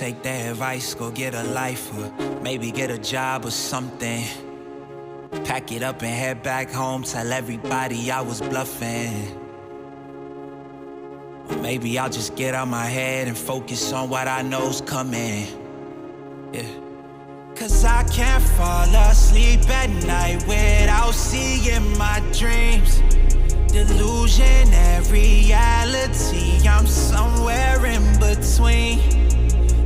take their advice, go get a life, or maybe get a job or something. Pack it up and head back home, tell everybody I was bluffing. Or maybe I'll just get out my head and focus on what I know's coming. Yeah. Cause I can't fall asleep at night without seeing my dreams. Delusion and reality, I'm somewhere in between.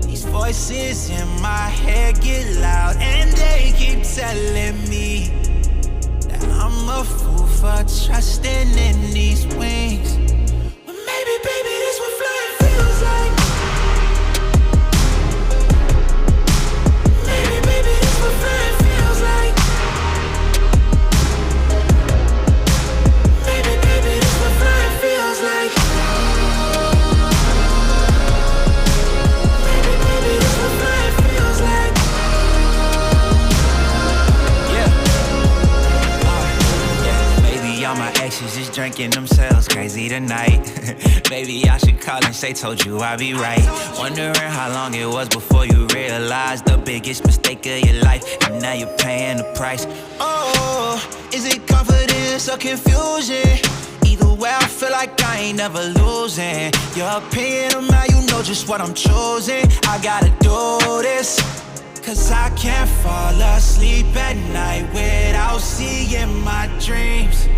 These voices in my head get loud and they keep telling me that I'm a fool for trusting in these wings. But maybe, baby, this what flying feels like. Maybe, baby, this what flying feels like. Maybe, baby, this what flying feels like. Maybe, baby, this what flying feels like. Yeah. Maybe all my exes just drinking themselves crazy tonight. Maybe I should call and say, told you I'd be right. Wondering how long it was before you realized the biggest mistake of your life, and now you're paying the price. Oh, is it confidence or confusion? Either way, I feel like I ain't never losing. Your opinion of mine, you know just what I'm choosing. I gotta do this, cause I can't fall asleep at night without seeing my dreams.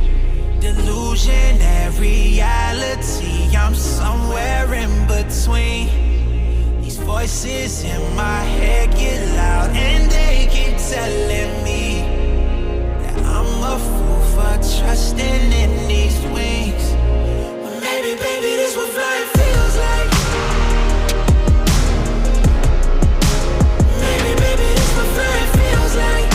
Delusion and reality, I'm somewhere in between. These voices in my head get loud and they keep telling me that I'm a fool for trusting in these wings. But maybe, baby, this what flying feels like. Maybe, baby, this what flying feels like.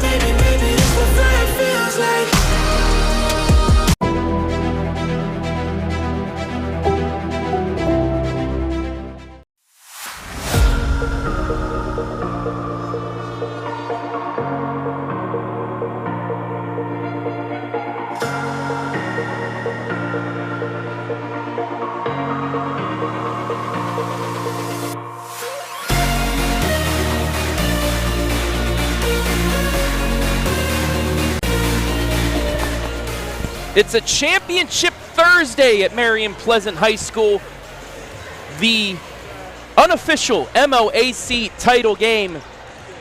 Maybe, baby, this what flying feels like. It's a championship Thursday at Marion Pleasant High School. The unofficial MOAC title game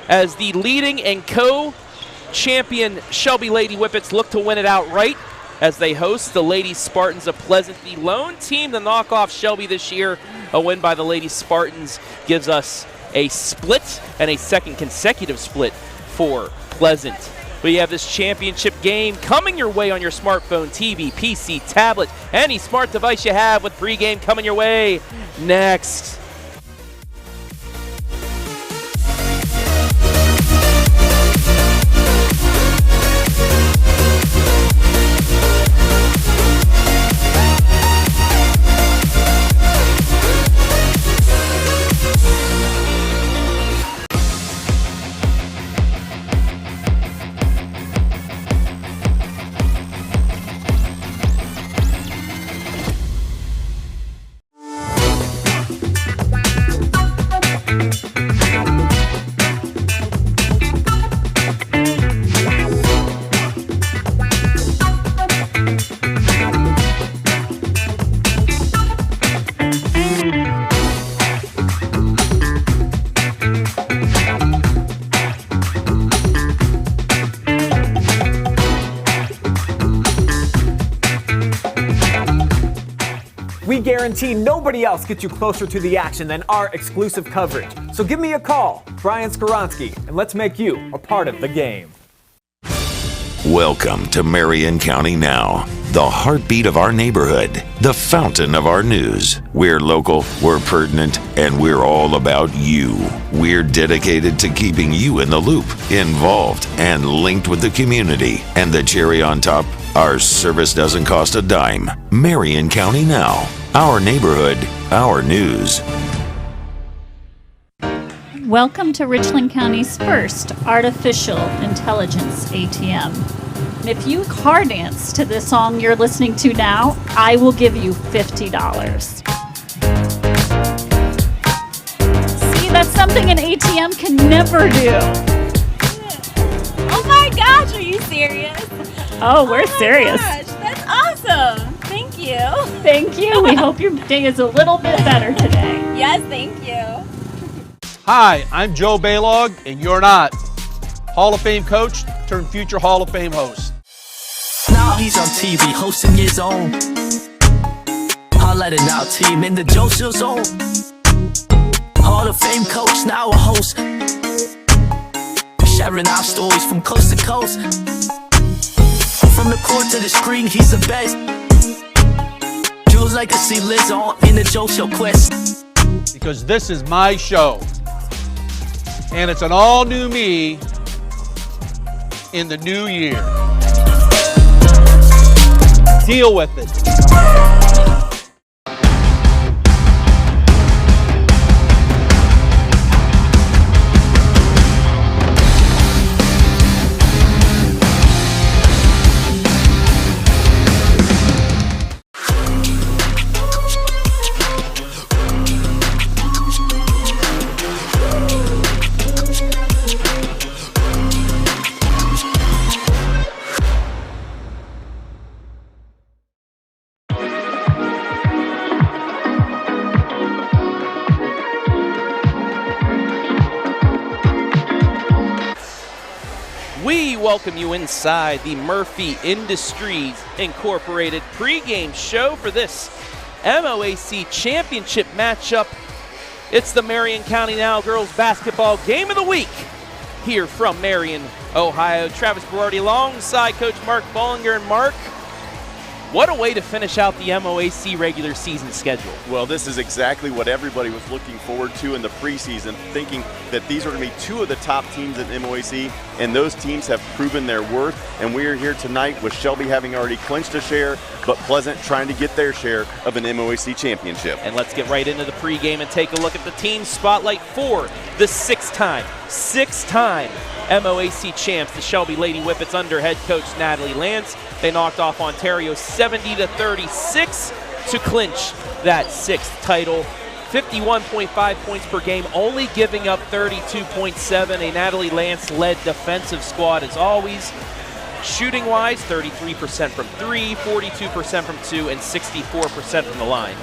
as the leading and co-champion Shelby Lady Whippets look to win it outright as they host the Lady Spartans of Pleasant. The lone team to knock off Shelby this year. A win by the Lady Spartans gives us a split and a second consecutive split for Pleasant. We have this championship game coming your way on your smartphone, TV, PC, tablet, any smart device you have, with pregame coming your way next. We guarantee nobody else gets you closer to the action than our exclusive coverage. So give me a call, Brian Skoronsky, and let's make you a part of the game. Welcome to Marion County Now, the heartbeat of our neighborhood, the fountain of our news. We're local, we're pertinent, and we're all about you. We're dedicated to keeping you in the loop, involved, and linked with the community. And the cherry on top, our service doesn't cost a dime. Marion County Now, our neighborhood, our news. Welcome to Richland County's first artificial intelligence ATM. If you car dance to this song you're listening to now, I will give you $50. That's something an ATM can never do. Oh my gosh, are you serious? Oh, we're serious. Gosh, that's awesome. Thank you. Thank you. We hope your day is a little bit better today. Yes, thank you. Hi, I'm Joe Baylog, and you're not. Hall of Fame coach turned future Hall of Fame host. Now he's on TV hosting his own highlighted out team in the Joseph zone. Hall of Fame coach, now a host, sharing our stories from coast to coast. From the court to the screen, he's the best. Jules' legacy lives on in the Joe Show quest. Because this is my show, and it's an all-new me in the new year. Deal with it. We welcome you inside the Murphy Industries Incorporated pregame show for this MOAC championship matchup. It's the Marion County Now girls basketball game of the week here from Marion, Ohio. Travis Berardi alongside Coach Mark Bollinger. And Mark, what a way to finish out the MOAC regular season schedule. Well, this is exactly what everybody was looking forward to in the preseason, thinking that these are going to be two of the top teams in MOAC, and those teams have proven their worth. And we are here tonight with Shelby having already clinched a share, but Pleasant trying to get their share of an MOAC championship. And let's get right into the pregame and take a look at the team spotlight for the six-time MOAC champs, the Shelby Lady Whippets under head coach Natalie Lance. They knocked off Ontario 70-36 to clinch that sixth title. 51.5 points per game, only giving up 32.7. A Natalie Lance-led defensive squad as always. Shooting-wise, 33% from 3, 42% from 2, and 64% from the line.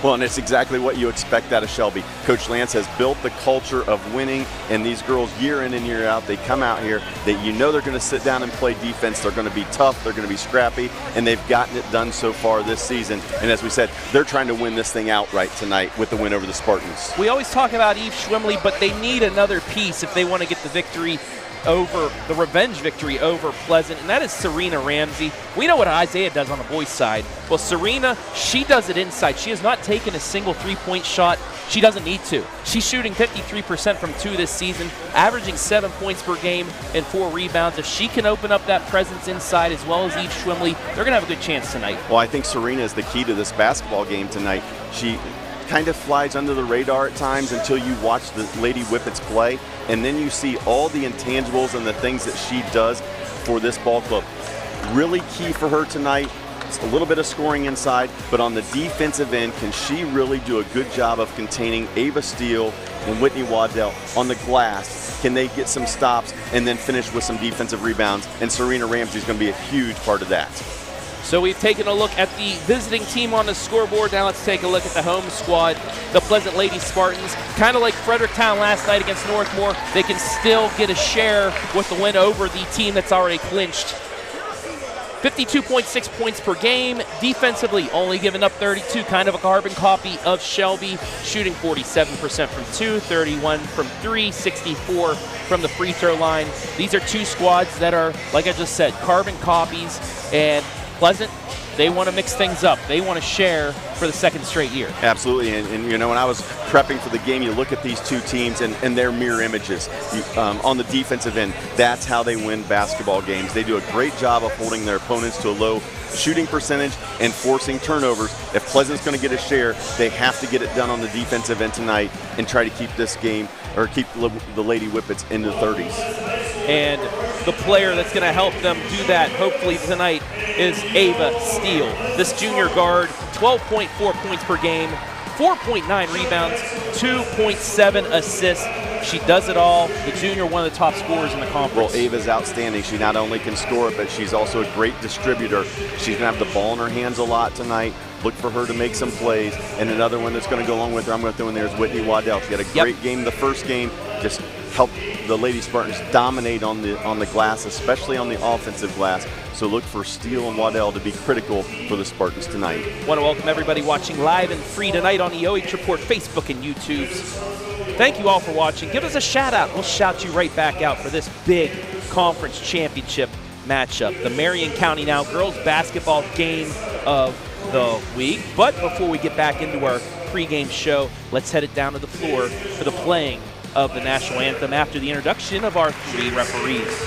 Well, and it's exactly what you expect out of Shelby. Coach Lance has built the culture of winning, and these girls year in and year out, they come out here, that you know they're going to sit down and play defense, they're going to be tough, they're going to be scrappy, and they've gotten it done so far this season. And as we said, they're trying to win this thing outright tonight with the win over the Spartans. We always talk about Eve Schwimley, but they need another piece if they want to get the victory over, the revenge victory over Pleasant, and that is Serena Ramsey. We know what Isaiah does on the boys' side. Well, Serena, she does it inside. She has not taken a single three-point shot. She doesn't need to. She's shooting 53% from 2 this season, averaging 7 points per game and 4 rebounds. If she can open up that presence inside as well as Eve Schwimley, they're going to have a good chance tonight. Well, I think Serena is the key to this basketball game tonight. She kind of flies under the radar at times until you watch the Lady Whippets play, and then you see all the intangibles and the things that she does for this ball club. Really key for her tonight. It's a little bit of scoring inside, but on the defensive end, can she really do a good job of containing Avah Steele and Whitney Waddell on the glass? Can they get some stops and then finish with some defensive rebounds? And Serena Ramsey is going to be a huge part of that. So we've taken a look at the visiting team on the scoreboard. Now let's take a look at the home squad, the Pleasant Lady Spartans. Kind of like Fredericktown last night against Northmore, they can still get a share with the win over the team that's already clinched. 52.6 points per game. Defensively, only giving up 32, kind of a carbon copy of Shelby, shooting 47% from 2, 31 from 3, 64 from the free throw line. These are two squads that are, like I just said, carbon copies, and Pleasant, they want to mix things up. They want to share for the second straight year. Absolutely, and you know, when I was prepping for the game, you look at these two teams and their mirror images. On the defensive end, that's how they win basketball games. They do a great job of holding their opponents to a low shooting percentage and forcing turnovers. If Pleasant's going to get a share, they have to get it done on the defensive end tonight and try to keep this game, or keep the Lady Whippets in the 30s. And the player that's going to help them do that, hopefully tonight, is Avah Steele. This junior guard, 12.4 points per game, 4.9 rebounds, 2.7 assists. She does it all. The junior, one of the top scorers in the conference. Well, Ava's outstanding. She not only can score, but she's also a great distributor. She's going to have the ball in her hands a lot tonight. Look for her to make some plays. And another one that's going to go along with her, I'm going to throw in there, is Whitney Waddell. She had a great game the first game. Just helped the Lady Spartans dominate on the glass, especially on the offensive glass. So look for Steele and Waddell to be critical for the Spartans tonight. Want to welcome everybody watching live and free tonight on the OH Report Facebook and YouTube. Thank you all for watching. Give us a shout out. We'll shout you right back out for this big conference championship matchup. The Marion County Now girls basketball game of the week. But before we get back into our pregame show, let's head it down to the floor for the playing of the national anthem after the introduction of our 3 referees.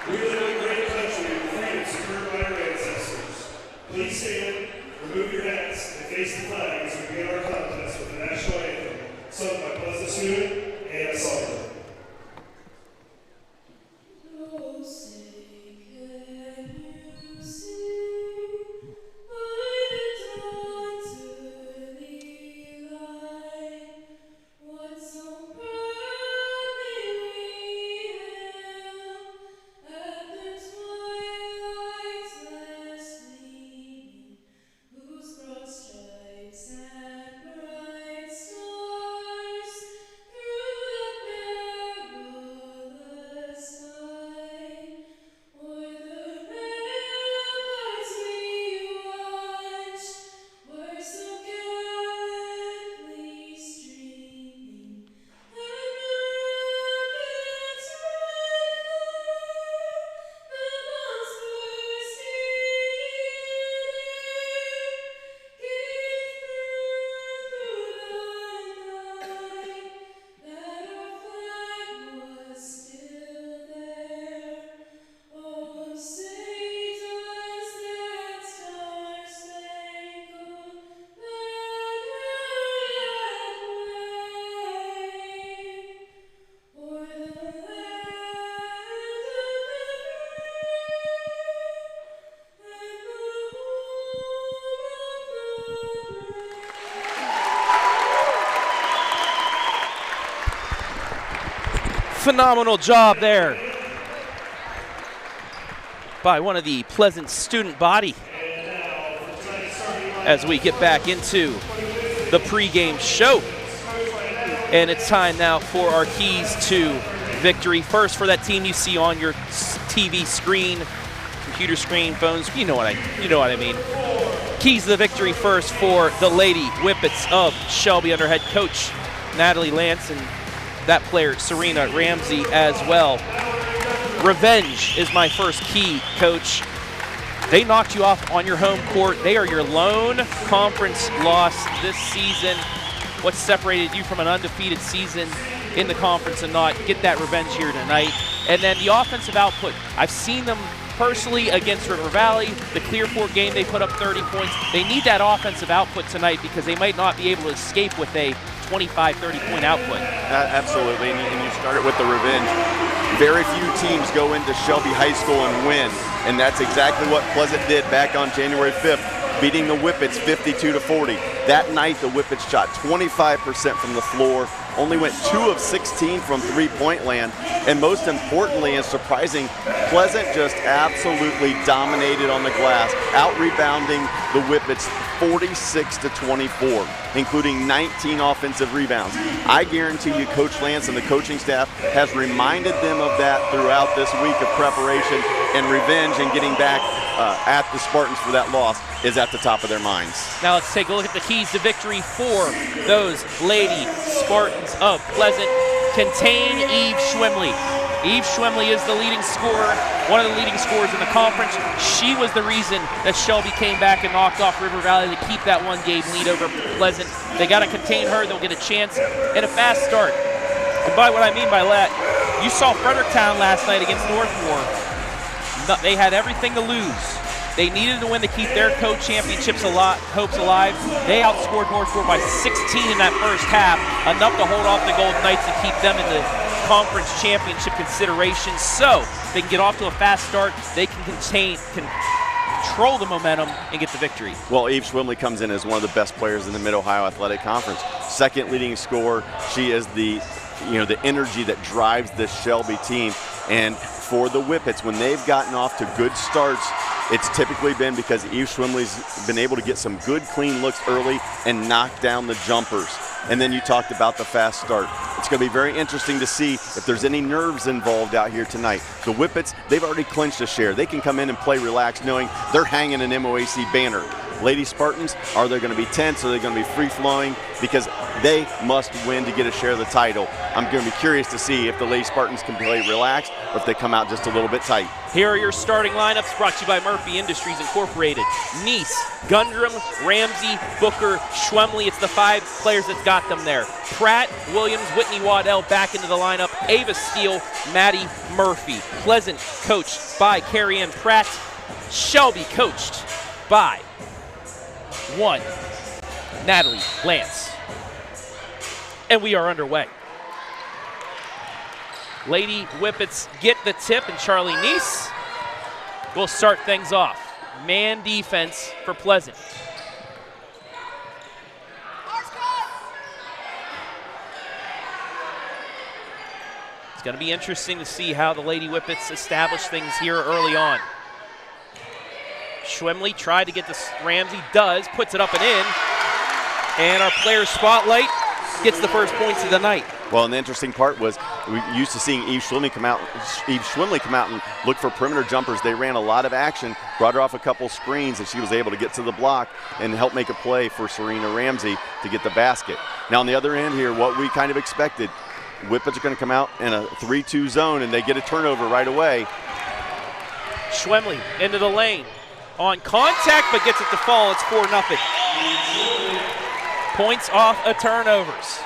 We live in a great country with freedom secured by our ancestors. Please stand, remove your hats, and face the flag as we begin our contest with the national anthem, sung by Pleasant student Avah Steele. Phenomenal job there by one of the Pleasant student body as we get back into the pregame show. And it's time now for our keys to victory. First, for that team you see on your TV screen, computer screen, phones, you know what I mean. Keys to the victory first for the Lady Whippets of Shelby under head coach Natalie Lance and that player Serena Ramsey as well. Revenge is my first key, coach. They knocked you off on your home court. They are your lone conference loss this season. What separated you from an undefeated season in the conference and not get that revenge here tonight? And then the offensive output. I've seen them personally against River Valley, the Clearport game, they put up 30 points. They need that offensive output tonight because they might not be able to escape with a 25, 30-point output. Absolutely, and you started with the revenge. Very few teams go into Shelby High School and win, and that's exactly what Pleasant did back on January 5th, beating the Whippets 52-40. That night, the Whippets shot 25% from the floor, only went 2 of 16 from three-point land, and most importantly and surprising, Pleasant just absolutely dominated on the glass, out-rebounding the Whippets 46-24, including 19 offensive rebounds. I guarantee you Coach Lance and the coaching staff has reminded them of that throughout this week of preparation, and revenge and getting back at the Spartans for that loss is at the top of their minds. Now let's take a look at the keys to victory for those Lady Spartans of Pleasant. Contain Eve Schwimley. Eve Schwimley is the leading scorer, one of the leading scorers in the conference. She was the reason that Shelby came back and knocked off River Valley to keep that one-game lead over Pleasant. They got to contain her. They'll get a chance and a fast start. And by what I mean by that, you saw Fredericktown last night against Northmore. They had everything to lose. They needed to win to keep their co-championships hopes alive. They outscored Northmore by 16 in that first half, enough to hold off the Golden Knights and keep them in the conference championship consideration. So they can get off to a fast start. They can control the momentum and get the victory. Well, Eve Schwimley comes in as one of the best players in the Mid-Ohio Athletic Conference. Second leading scorer. She is the energy that drives this Shelby team. And for the Whippets, when they've gotten off to good starts, it's typically been because Eve Schwimley's been able to get some good, clean looks early and knock down the jumpers. And then you talked about the fast start. It's going to be very interesting to see if there's any nerves involved out here tonight. The Whippets, they've already clinched a share. They can come in and play relaxed knowing they're hanging an MOAC banner. Lady Spartans, are they going to be tense? Are they going to be free-flowing? Because they must win to get a share of the title. I'm going to be curious to see if the Lady Spartans can play relaxed or if they come out just a little bit tight. Here are your starting lineups brought to you by Murphy Industries Incorporated. Nice, Gundrum, Ramsey, Booker, Schwemley. It's the 5 players that got them there. Pratt, Williams, Whitney Waddell back into the lineup. Avah Steele, Maddie Murphy. Pleasant coached by Carrie Ann Pratt. Shelby coached by one Natalie Lance. And we are underway. Lady Whippets get the tip, and Charlie Neese will start things off. Man defense for Pleasant. It's going to be interesting to see how the Lady Whippets establish things here early on. Schwemley tried to get this. Ramsey does, puts it up and in. And our player spotlight gets the first points of the night. Well, and the interesting part was we used to seeing Eve Schwimley come out and look for perimeter jumpers. They ran a lot of action, brought her off a couple screens, and she was able to get to the block and help make a play for Serena Ramsey to get the basket. Now on the other end here, what we kind of expected, Whippets are going to come out in a 3-2 zone, and they get a turnover right away. Schwemley into the lane. On contact, but gets it to fall. It's 4-0. Points off of turnovers.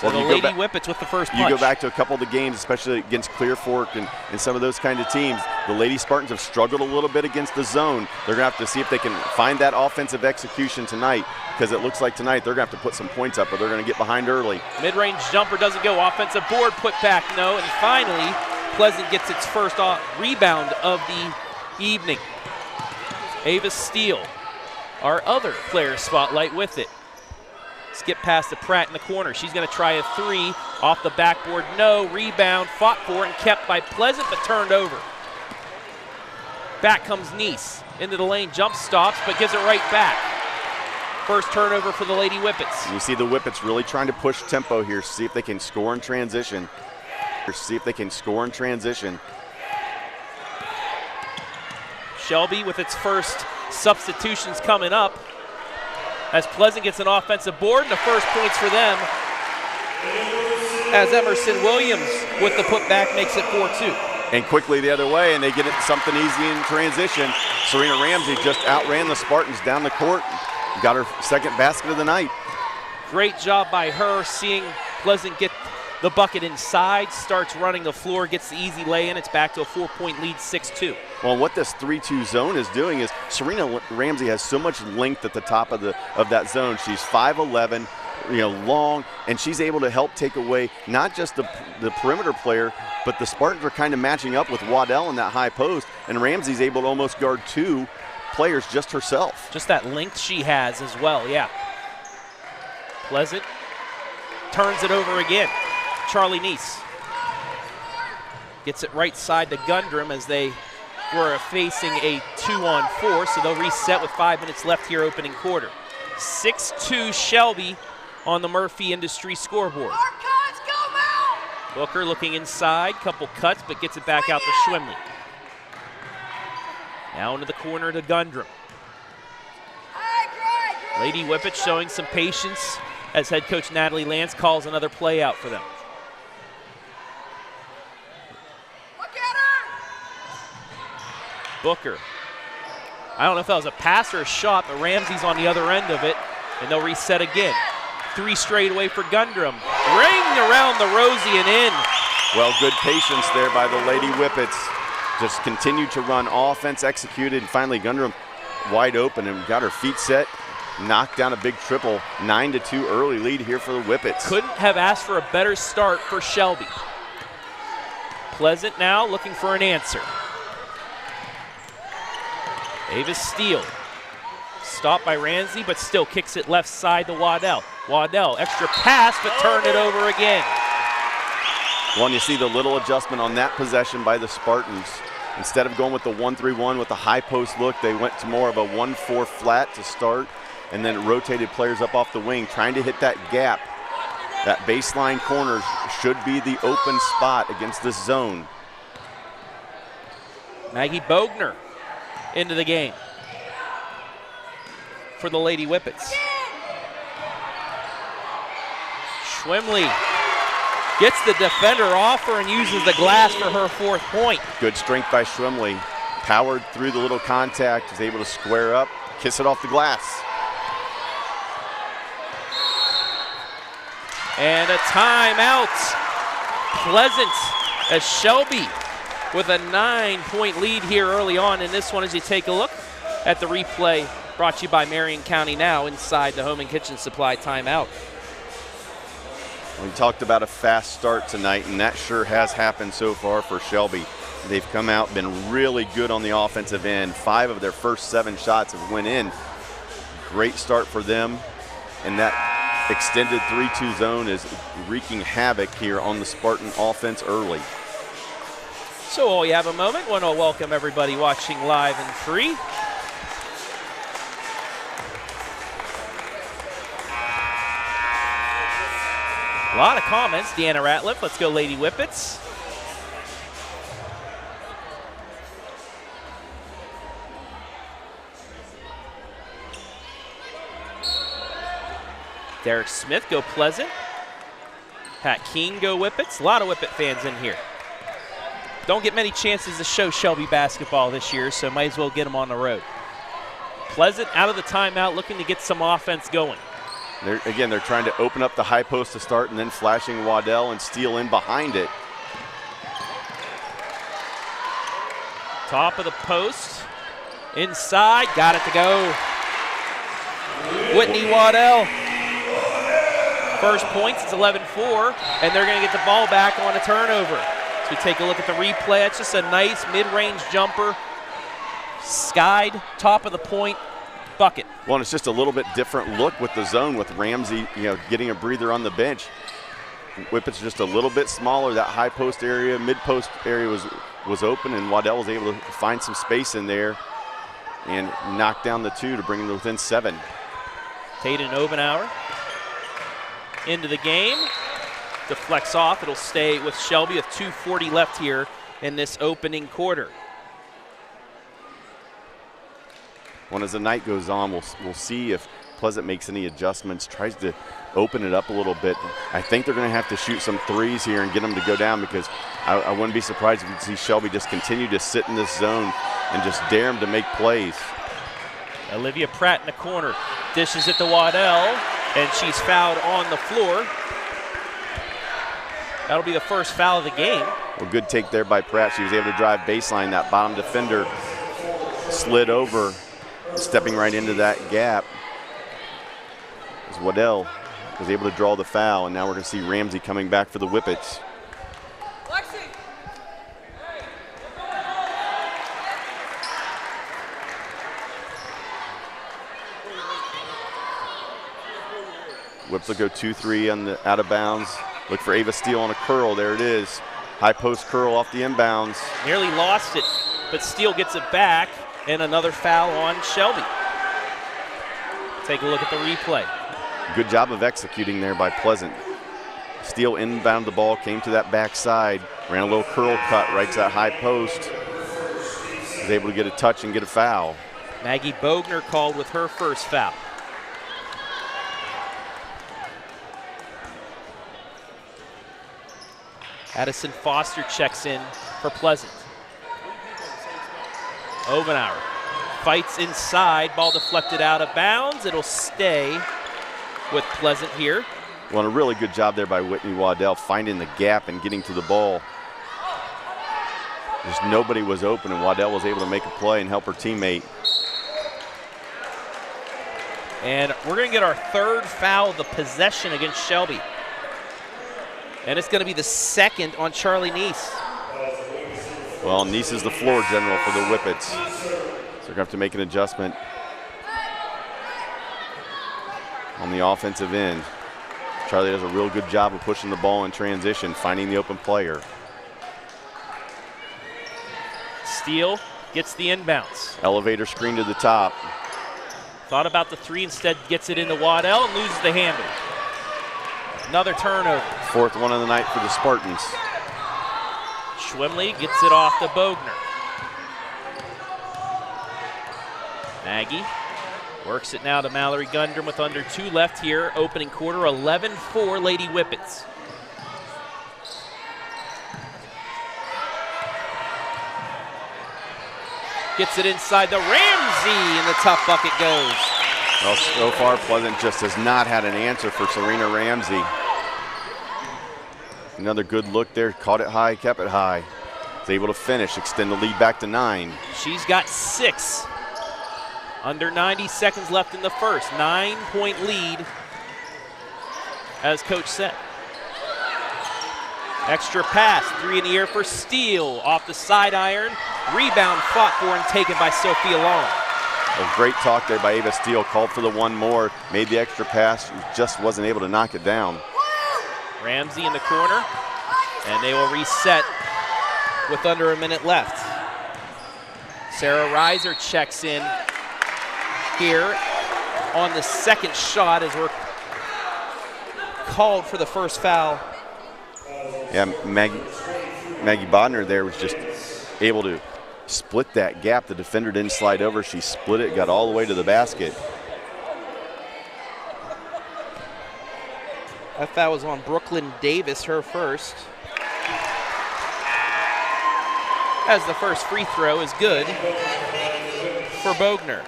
So the Lady Whippets with the first punch. You go back to a couple of the games, especially against Clear Fork and some of those kind of teams. The Lady Spartans have struggled a little bit against the zone. They're going to have to see if they can find that offensive execution tonight, because it looks like tonight they're going to have to put some points up, or they're going to get behind early. Mid-range jumper doesn't go. Offensive board put back, no. And finally, Pleasant gets its first rebound of the evening. Avah Steele, our other player spotlight with it. Skip past to Pratt in the corner. She's going to try a 3 off the backboard. No. Rebound, fought for and kept by Pleasant, but turned over. Back comes Neese into the lane. Jump stops, but gives it right back. First turnover for the Lady Whippets. You see the Whippets really trying to push tempo here, see if they can score in transition. Shelby with its first substitutions coming up, as Pleasant gets an offensive board, and the first points for them as Emerson Williams with the putback makes it 4-2. And quickly the other way, and they get it something easy in transition. Serena Ramsey just outran the Spartans down the court, got her second basket of the night. Great job by her, seeing Pleasant get the bucket inside, starts running the floor, gets the easy lay-in. It's back to a 4-point lead, 6-2. Well, what this 3-2 zone is doing is Serena Ramsey has so much length at the top of that zone. She's 5'11", long, and she's able to help take away not just the perimeter player, but the Spartans are kind of matching up with Waddell in that high post, and Ramsey's able to almost guard 2 players just herself. Just that length she has as well, yeah. Pleasant turns it over again. Charlie Neese gets it right side to Gundrum as they were facing a 2-on-4, so they'll reset with 5 minutes left here opening quarter. 6-2 Shelby on the Murphy Industries scoreboard. Booker looking inside, couple cuts, but gets it back out to Schwemley. Now into the corner to Gundrum. Lady Whippets showing some patience as head coach Natalie Lance calls another play out for them. Booker. I don't know if that was a pass or a shot, but Ramsey's on the other end of it, and they'll reset again. 3 straight away for Gundrum. Ring around the Rosie and in. Well, good patience there by the Lady Whippets. Just continued to run offense, executed, and finally Gundrum wide open and got her feet set. Knocked down a big triple. 9-2 early lead here for the Whippets. Couldn't have asked for a better start for Shelby. Pleasant now looking for an answer. Avah Steele. Stopped by Ramsey, but still kicks it left side to Waddell. Waddell, extra pass, but turn it over again. Well, and you see the little adjustment on that possession by the Spartans. Instead of going with the 1-3-1 with the high post look, they went to more of a 1-4 flat to start, and then rotated players up off the wing, trying to hit that gap. That baseline corner should be the open spot against this zone. Maggie Bogner into the game for the Lady Whippets. Schwimley gets the defender off her and uses the glass for her 4th point. Good strength by Schwimley. Powered through the little contact, is able to square up, kiss it off the glass. And a timeout. Pleasant, as Shelby with a 9-point lead here early on in this one as you take a look at the replay brought to you by Marion County Now inside the Home and Kitchen Supply timeout. We talked about a fast start tonight, and that sure has happened so far for Shelby. They've come out, been really good on the offensive end. 5 of their first 7 shots have went in. Great start for them, and that extended 3-2 zone is wreaking havoc here on the Spartan offense early. So while you have a moment, want to welcome everybody watching live and free. A lot of comments. Deanna Ratliff, let's go Lady Whippets. Derek Smith, go Pleasant. Pat Keene, go Whippets. A lot of Whippet fans in here. Don't get many chances to show Shelby basketball this year, so might as well get them on the road. Pleasant out of the timeout, looking to get some offense going. They're trying to open up the high post to start, and then flashing Waddell and Steele in behind it. Top of the post. Inside, got it to go. Whitney Waddell. First points, it's 11-4, and they're going to get the ball back on a turnover. So we take a look at the replay. It's just a nice mid-range jumper. Skied, top of the point, bucket. Well, and it's just a little bit different look with the zone, with Ramsey, getting a breather on the bench. Whippets just a little bit smaller. That high post area, mid post area was open, and Waddell was able to find some space in there and knock down the 2 to bring them within 7. Tayden Obenauer into the game. Deflects off. It'll stay with Shelby with 2:40 left here in this opening quarter. Well, as the night goes on, we'll see if Pleasant makes any adjustments, tries to open it up a little bit. I think they're going to have to shoot some threes here and get them to go down, because I wouldn't be surprised if you see Shelby just continue to sit in this zone and just dare them to make plays. Olivia Pratt in the corner. Dishes it to Waddell, and she's fouled on the floor. That'll be the first foul of the game. Well, good take there by Pratt. She was able to drive baseline. That bottom defender slid over, stepping right into that gap. As Waddell was able to draw the foul, and now we're going to see Ramsey coming back for the Whippets. Whips will go 2-3 on the out of bounds. Look for Avah Steele on a curl. There it is. High post curl off the inbounds. Nearly lost it, but Steele gets it back, and another foul on Shelby. Take a look at the replay. Good job of executing there by Pleasant. Steele inbound the ball, came to that backside, ran a little curl cut right to that high post. Was able to get a touch and get a foul. Maggie Bogner called with her first foul. Addison Foster checks in for Pleasant. Obenauer fights inside, ball deflected out of bounds. It'll stay with Pleasant here. Well, a really good job there by Whitney Waddell, finding the gap and getting to the ball. Just nobody was open, and Waddell was able to make a play and help her teammate. And we're going to get our third foul of the possession against Shelby. And it's going to be the second on Charlie Neese. Well, Nice is the floor general for the Whippets. So they're going to have to make an adjustment on the offensive end. Charlie does a real good job of pushing the ball in transition, finding the open player. Steele gets the inbounds. Elevator screen to the top. Thought about the three, instead gets it into Waddell and loses the handle. Another turnover. Fourth one of the night for the Spartans. Schwimley gets it off to Bogner. Nagy works it now to Mallory Gundrum with under 2 left here. Opening quarter, 11-4 Lady Whippets. Gets it inside the Ramsey, and the tough bucket goes. Well, so far Pleasant just has not had an answer for Serena Ramsey. Another good look there, caught it high, kept it high. Is able to finish, extend the lead back to 9. She's got 6. Under 90 seconds left in the first. 9-point lead, as coach said. Extra pass, 3 in the air for Steele. Off the side iron. Rebound fought for and taken by Sophia Long. A great talk there by Avah Steele. Called for the one more, made the extra pass, just wasn't able to knock it down. Ramsey in the corner, and they will reset with under a minute left. Sarah Reiser checks in here on the second shot as we're called for the first foul. Yeah, Maggie Bodner there was just able to split that gap. The defender didn't slide over. She split it, got all the way to the basket. That foul was on Brooklyn Davis, her first. As the first free throw is good for Bogner.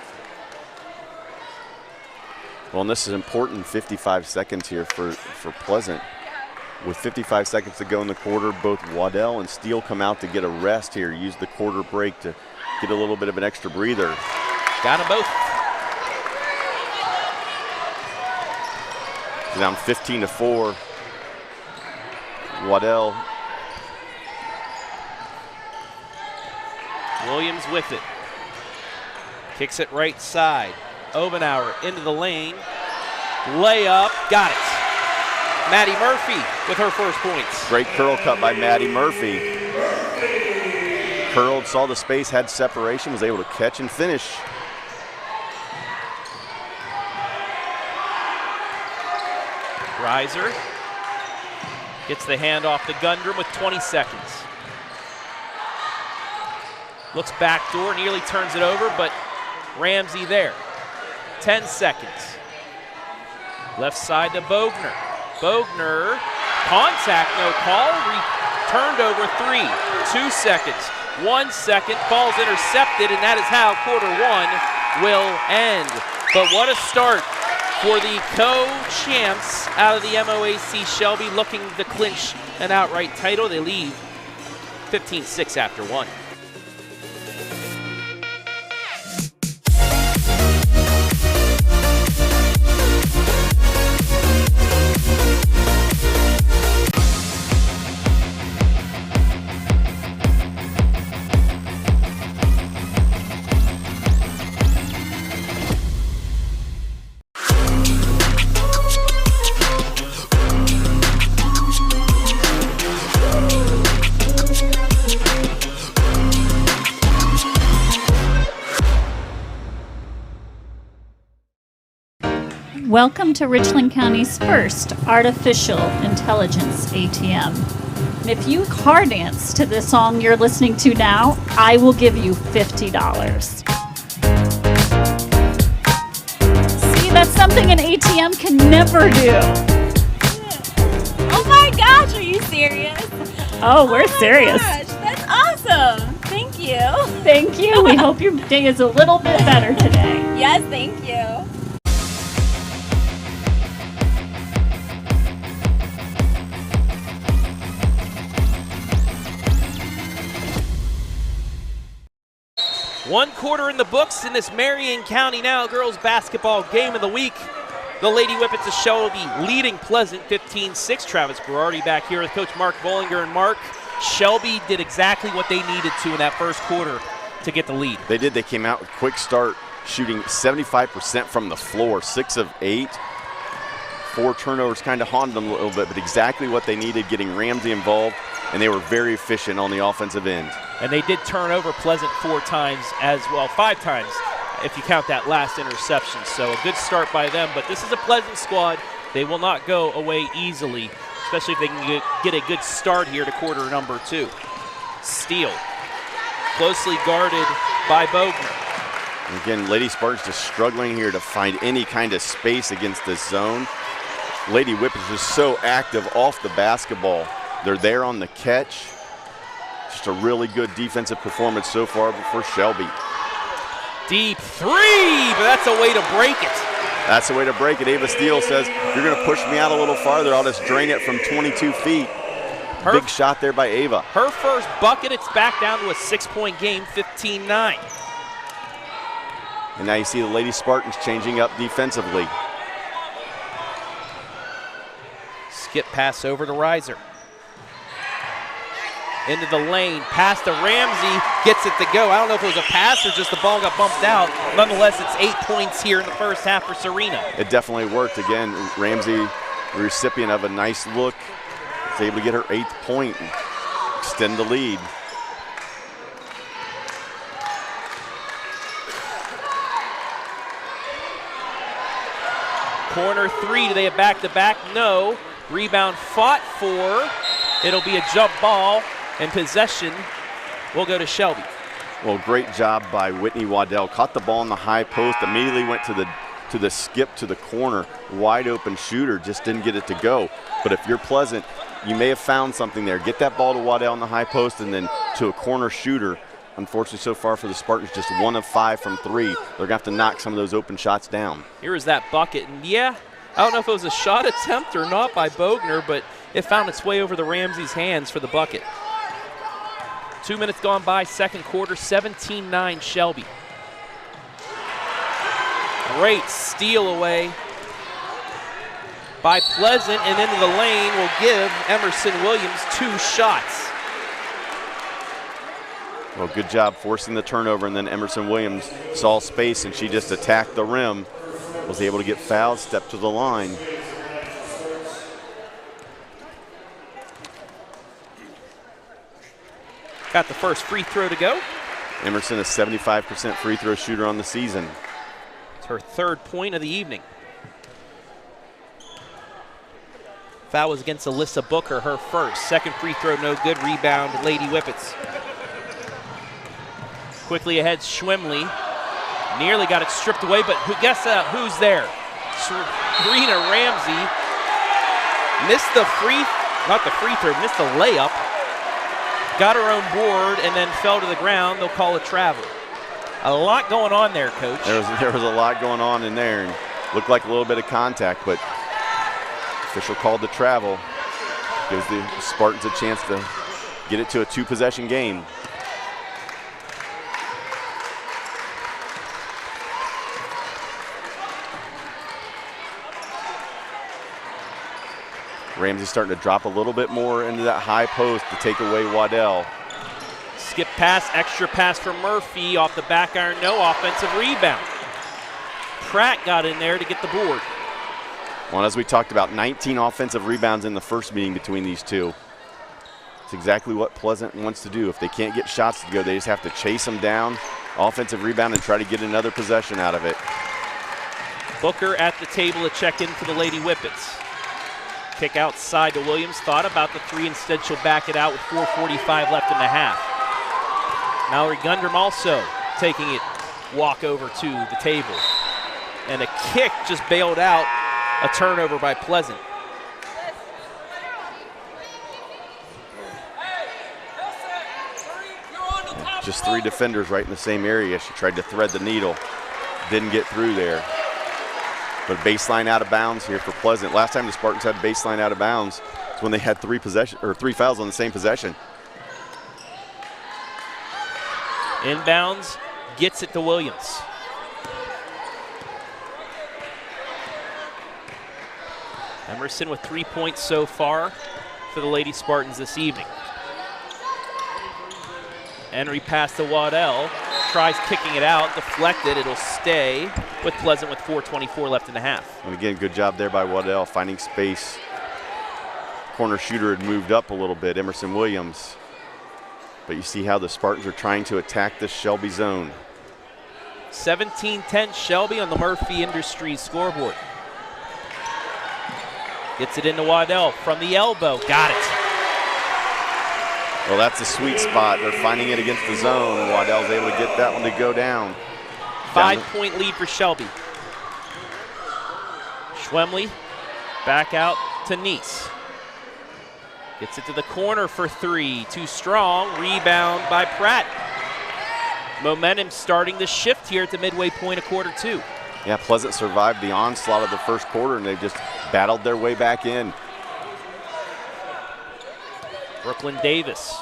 Well, and this is important, 55 seconds here for Pleasant. With 55 seconds to go in the quarter, both Waddell and Steele come out to get a rest here, use the quarter break to get a little bit of an extra breather. Got them both. Down 15-4. Waddell. Williams with it. Kicks it right side. Obenauer into the lane. Layup, got it. Maddie Murphy with her first points. Great curl cut by Maddie Murphy. Curled, saw the space, had separation, was able to catch and finish. Reiser gets the handoff to Gundrum with 20 seconds. Looks backdoor, nearly turns it over, but Ramsey there. 10 seconds. Left side to Bogner. Bogner, contact, no call, turned over 3. 2 seconds, 1 second, ball's intercepted, and that is how quarter 1 will end. But what a start for the co-champs out of the MOAC Shelby, looking to clinch an outright title. They leave 15-6 after 1. Welcome to Richland County's first artificial intelligence ATM. If you car dance to the song you're listening to now, I will give you $50. See, that's something an ATM can never do. Oh my gosh, are you serious? Oh, we're serious. Gosh, that's awesome. Thank you. Thank you. We hope your day is a little bit better today. Yes, thank you. One quarter in the books in this Marion County Now girls basketball game of the week. The Lady Whippets of Shelby leading Pleasant 15-6. Travis Berardi back here with Coach Mark Bollinger. And Mark, Shelby did exactly what they needed to in that first quarter to get the lead. They did. They came out with a quick start, shooting 75% from the floor, 6 of 8. 4 turnovers kind of haunted them a little bit, but exactly what they needed, getting Ramsey involved, and they were very efficient on the offensive end. And they did turn over Pleasant 4 times as well, 5 times if you count that last interception. So a good start by them, but this is a Pleasant squad. They will not go away easily, especially if they can get a good start here to quarter number 2. Steele, closely guarded by Bogner. And again, Lady Spartans just struggling here to find any kind of space against this zone. Lady Whippets is so active off the basketball. They're there on the catch. Just a really good defensive performance so far for Shelby. Deep 3, but that's a way to break it. That's the way to break it. Avah Steele says, you're going to push me out a little farther, I'll just drain it from 22 feet. Big shot there by Avah. Her first bucket, it's back down to a 6-point game, 15-9. And now you see the Lady Spartans changing up defensively. Skip pass over to Reiser. Into the lane, pass to Ramsey, gets it to go. I don't know if it was a pass or just the ball got bumped out. Nonetheless, it's 8 points here in the first half for Serena. It definitely worked. Again, Ramsey, the recipient of a nice look, is able to get her 8th point and extend the lead. Corner 3, do they have back-to-back? No. Rebound fought for. It'll be a jump ball, and possession will go to Shelby. Well, great job by Whitney Waddell. Caught the ball in the high post, immediately went to the skip to the corner. Wide open shooter, just didn't get it to go. But if you're Pleasant, you may have found something there. Get that ball to Waddell in the high post and then to a corner shooter. Unfortunately, so far for the Spartans, just 1 of 5 from 3. They're going to have to knock some of those open shots down. Here is that bucket, and yeah, I don't know if it was a shot attempt or not by Bogner, but it found its way over the Ramsey's hands for the bucket. 2 minutes gone by, second quarter, 17-9 Shelby. Great steal away by Pleasant, and into the lane will give Emerson Williams 2 shots. Well, good job forcing the turnover, and then Emerson Williams saw space and she just attacked the rim. Was able to get fouled, stepped to the line. Got the first free throw to go. Emerson, a 75% free throw shooter on the season. It's her 3rd point of the evening. Foul was against Alyssa Booker, her first. Second free throw, no good. Rebound, Lady Whippets. Quickly ahead, Schwimley. Nearly got it stripped away, but guess who's there? Serena Ramsey missed the missed the layup. Got her own board and then fell to the ground. They'll call it travel. A lot going on there, Coach. There was a lot going on in there, and looked like a little bit of contact, but official called the travel. Gives the Spartans a chance to get it to a 2-possession game. Ramsey starting to drop a little bit more into that high post to take away Waddell. Skip pass, extra pass from Murphy off the back iron, no offensive rebound. Pratt got in there to get the board. Well, as we talked about, 19 offensive rebounds in the first meeting between these two. It's exactly what Pleasant wants to do. If they can't get shots to go, they just have to chase them down, offensive rebound, and try to get another possession out of it. Booker at the table to check in for the Lady Whippets. Kick outside to Williams, thought about the 3, instead she'll back it out with 4:45 left in the half. Mallory Gundrum also taking it, walk over to the table. And a kick just bailed out a turnover by Pleasant. Just 3 defenders right in the same area. She tried to thread the needle, didn't get through there. But baseline out of bounds here for Pleasant. Last time the Spartans had baseline out of bounds is when they had 3 fouls on the same possession. Inbounds, gets it to Williams. Emerson with 3 points so far for the Lady Spartans this evening. Entry pass to Waddell. Tries kicking it out, deflected. It'll stay with Pleasant with 4:24 left in the half. And again, good job there by Waddell finding space. Corner shooter had moved up a little bit, Emerson Williams. But you see how the Spartans are trying to attack this Shelby zone. 17-10 Shelby on the Murphy Industries scoreboard. Gets it into Waddell from the elbow. Got it. Well, that's a sweet spot. They're finding it against the zone. Waddell's able to get that one to go down. 5-point lead for Shelby. Schwemley back out to Nice. Gets it to the corner for three. Too strong. Rebound by Pratt. Momentum starting to shift here at the midway point of quarter two. Yeah, Pleasant survived the onslaught of the first quarter, and they've just battled their way back in. Brooklyn Davis.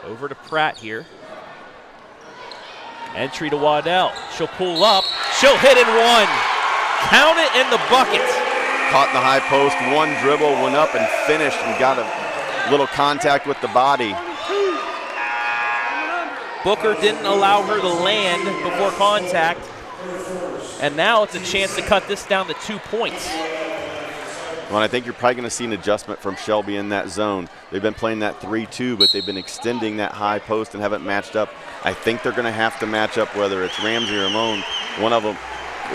Over to Pratt here. Entry to Waddell. She'll pull up. She'll hit and one. Count it in the bucket. Caught in the high post, one dribble, went up and finished and got a little contact with the body. Booker didn't allow her to land before contact. And now it's a chance to cut this down to 2 points. Well, I think you're probably going to see an adjustment from Shelby in that zone. They've been playing that 3-2, but they've been extending that high post and haven't matched up. I think they're going to have to match up, whether it's Ramsey or Ramon. One of them,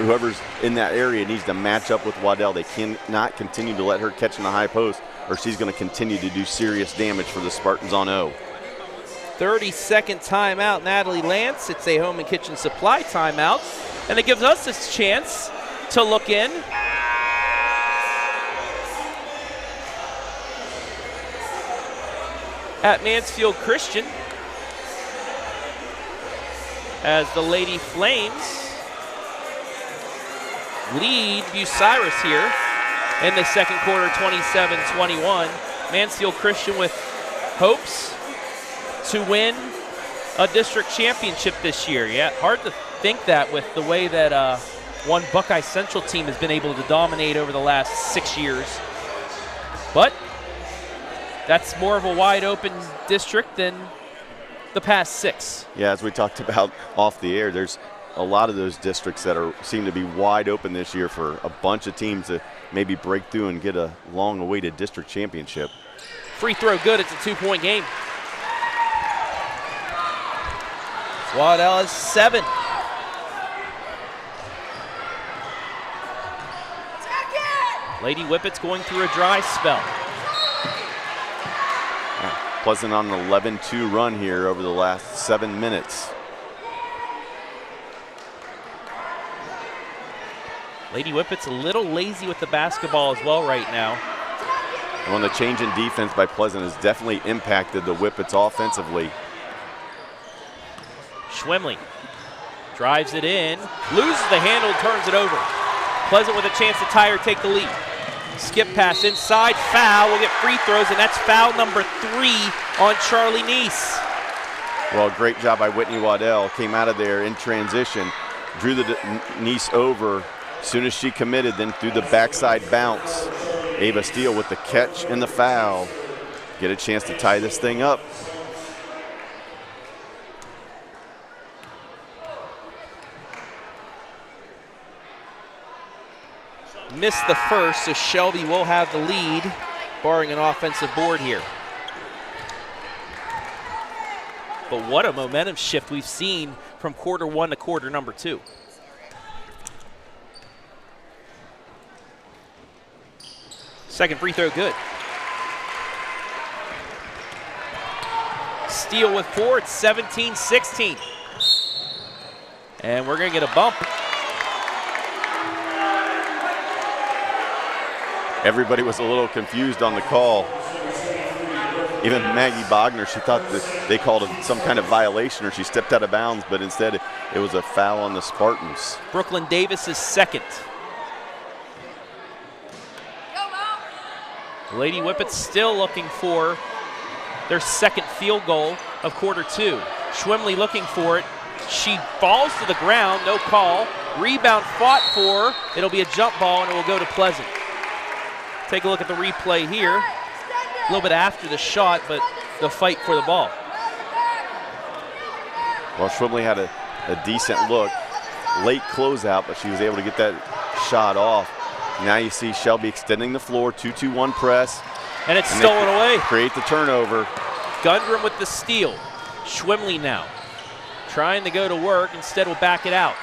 whoever's in that area, needs to match up with Waddell. They cannot continue to let her catch in the high post, or she's going to continue to do serious damage for the Spartans on O. 30-second timeout, Natalie Lance. It's a home and kitchen supply timeout, and it gives us this chance to look in at Mansfield Christian as the Lady Flames lead Bucyrus here in the second quarter, 27-21. Mansfield Christian with hopes to win a district championship this year. Yeah, hard to think that with the way that one Buckeye Central team has been able to dominate over the last 6 years. But that's more of a wide open district than the past 6. Yeah, as we talked about off the air, there's a lot of those districts that seem to be wide open this year for a bunch of teams to maybe break through and get a long-awaited district championship. Free throw good. It's a 2-point game. Waddell is 7. Lady Whippets going through a dry spell. Pleasant on an 11-2 run here over the last 7 minutes. Lady Whippets a little lazy with the basketball as well right now. And when the change in defense by Pleasant has definitely impacted the Whippets offensively. Schwemley drives it in, loses the handle, turns it over. Pleasant with a chance to tie or take the lead. Skip pass inside, foul, we'll get free throws, and that's foul number 3 on Charlie Neese. Well, great job by Whitney Waddell. Came out of there in transition, drew the Neese over. As soon as she committed, then threw the backside bounce. Avah Steele with the catch and the foul. Get a chance to tie this thing up. Missed the first, so Shelby will have the lead, barring an offensive board here. But what a momentum shift we've seen from quarter 1 to quarter number 2. Second free throw good. Steele with 4, it's 17-16. And we're gonna get a bump. Everybody was a little confused on the call. Even Maggie Bogner, she thought that they called it some kind of violation or she stepped out of bounds, but instead it was a foul on the Spartans. Brooklyn Davis is second. Lady Whippets still looking for their second field goal of quarter 2. Schwemley looking for it. She falls to the ground, no call. Rebound fought for. It'll be a jump ball and it will go to Pleasant. Take a look at the replay here. A little bit after the shot, but the fight for the ball. Well, Schwimley had a decent look. Late closeout, but she was able to get that shot off. Now you see Shelby extending the floor, 2-2-1 press. And it's stolen away. Create the turnover. Gundrum with the steal. Schwimley now trying to go to work. Instead will back it out.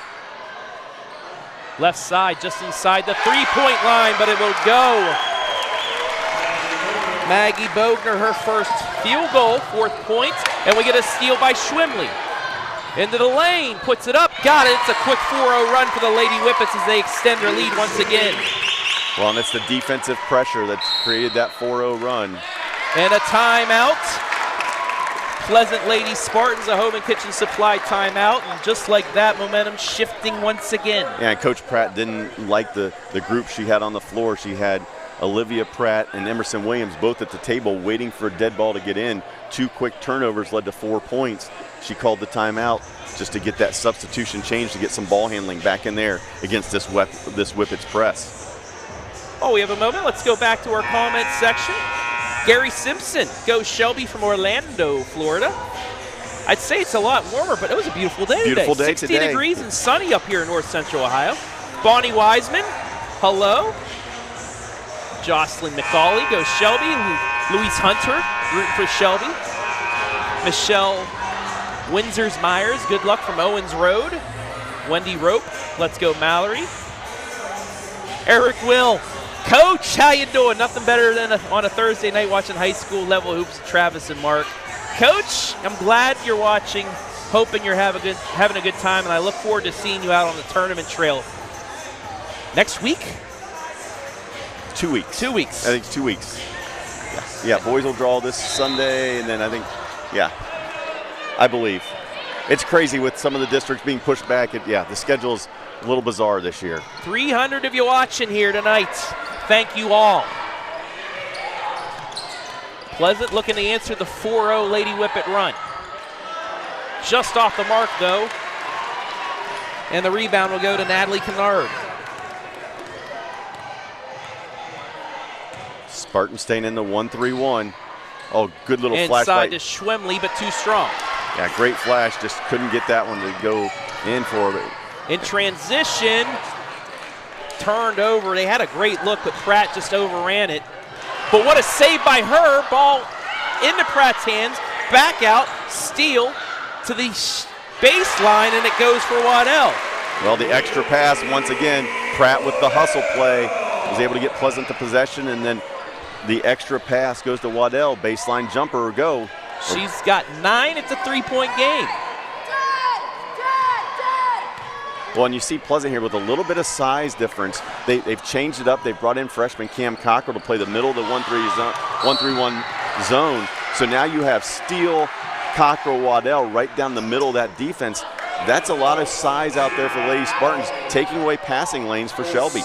Left side just inside the three-point line, but it will go. Maggie Bogner, her first field goal, 4th point, and we get a steal by Schwimley. Into the lane, puts it up, got it. It's a quick 4-0 run for the Lady Whippets as they extend their lead once again. Well, and it's the defensive pressure that's created that 4-0 run. And a timeout. Pleasant Lady Spartans, a home and kitchen supply timeout, and just like that, momentum shifting once again. Yeah, and Coach Pratt didn't like the group she had on the floor. She had Olivia Pratt and Emerson Williams both at the table waiting for a dead ball to get in. 2 quick turnovers led to 4 points. She called the timeout just to get that substitution change, to get some ball handling back in there against this Whippets press. Oh, we have a moment. Let's go back to our comment section. Gary Simpson goes Shelby from Orlando, Florida. I'd say it's a lot warmer, but it was a beautiful day today. 60 degrees and sunny up here in north central Ohio. Bonnie Wiseman, hello. Jocelyn McCauley goes Shelby. Louise Hunter, root for Shelby. Michelle Windsors-Myers, good luck from Owens Road. Wendy Rope, let's go Mallory. Eric Will, Coach, how you doing? Nothing better than on a Thursday night watching high school level hoops with Travis and Mark. Coach, I'm glad you're watching, hoping you're having a good time, and I look forward to seeing you out on the tournament trail next week. 2 weeks. 2 weeks. I think it's 2 weeks. Yeah, boys will draw this Sunday, and then I think, yeah, I believe. It's crazy with some of the districts being pushed back. The schedule's a little bizarre this year. 300 of you watching here tonight. Thank you all. Pleasant looking to answer the 4-0 Lady Whippet run. Just off the mark, though. And the rebound will go to Natalie Kennard. Spartan staying in the 1-3-1. Oh, good little flash. Inside to Schwemley, but too strong. Yeah, great flash. Just couldn't get that one to go in for it. In transition, turned over. They had a great look, but Pratt just overran it. But what a save by her. Ball into Pratt's hands. Back out. Steele to the baseline, and it goes for Waddell. Well, the extra pass, once again, Pratt with the hustle play, was able to get Pleasant to possession, and then the extra pass goes to Waddell. Baseline jumper or go. She's got 9. It's a 3-point game. Well, and you see Pleasant here with a little bit of size difference. They've changed it up. They've brought in freshman Cam Cockrell to play the middle of the 1-3-1 zone. So now you have Steele, Cockrell, Waddell right down the middle of that defense. That's a lot of size out there for the Lady Spartans, taking away passing lanes for Shelby.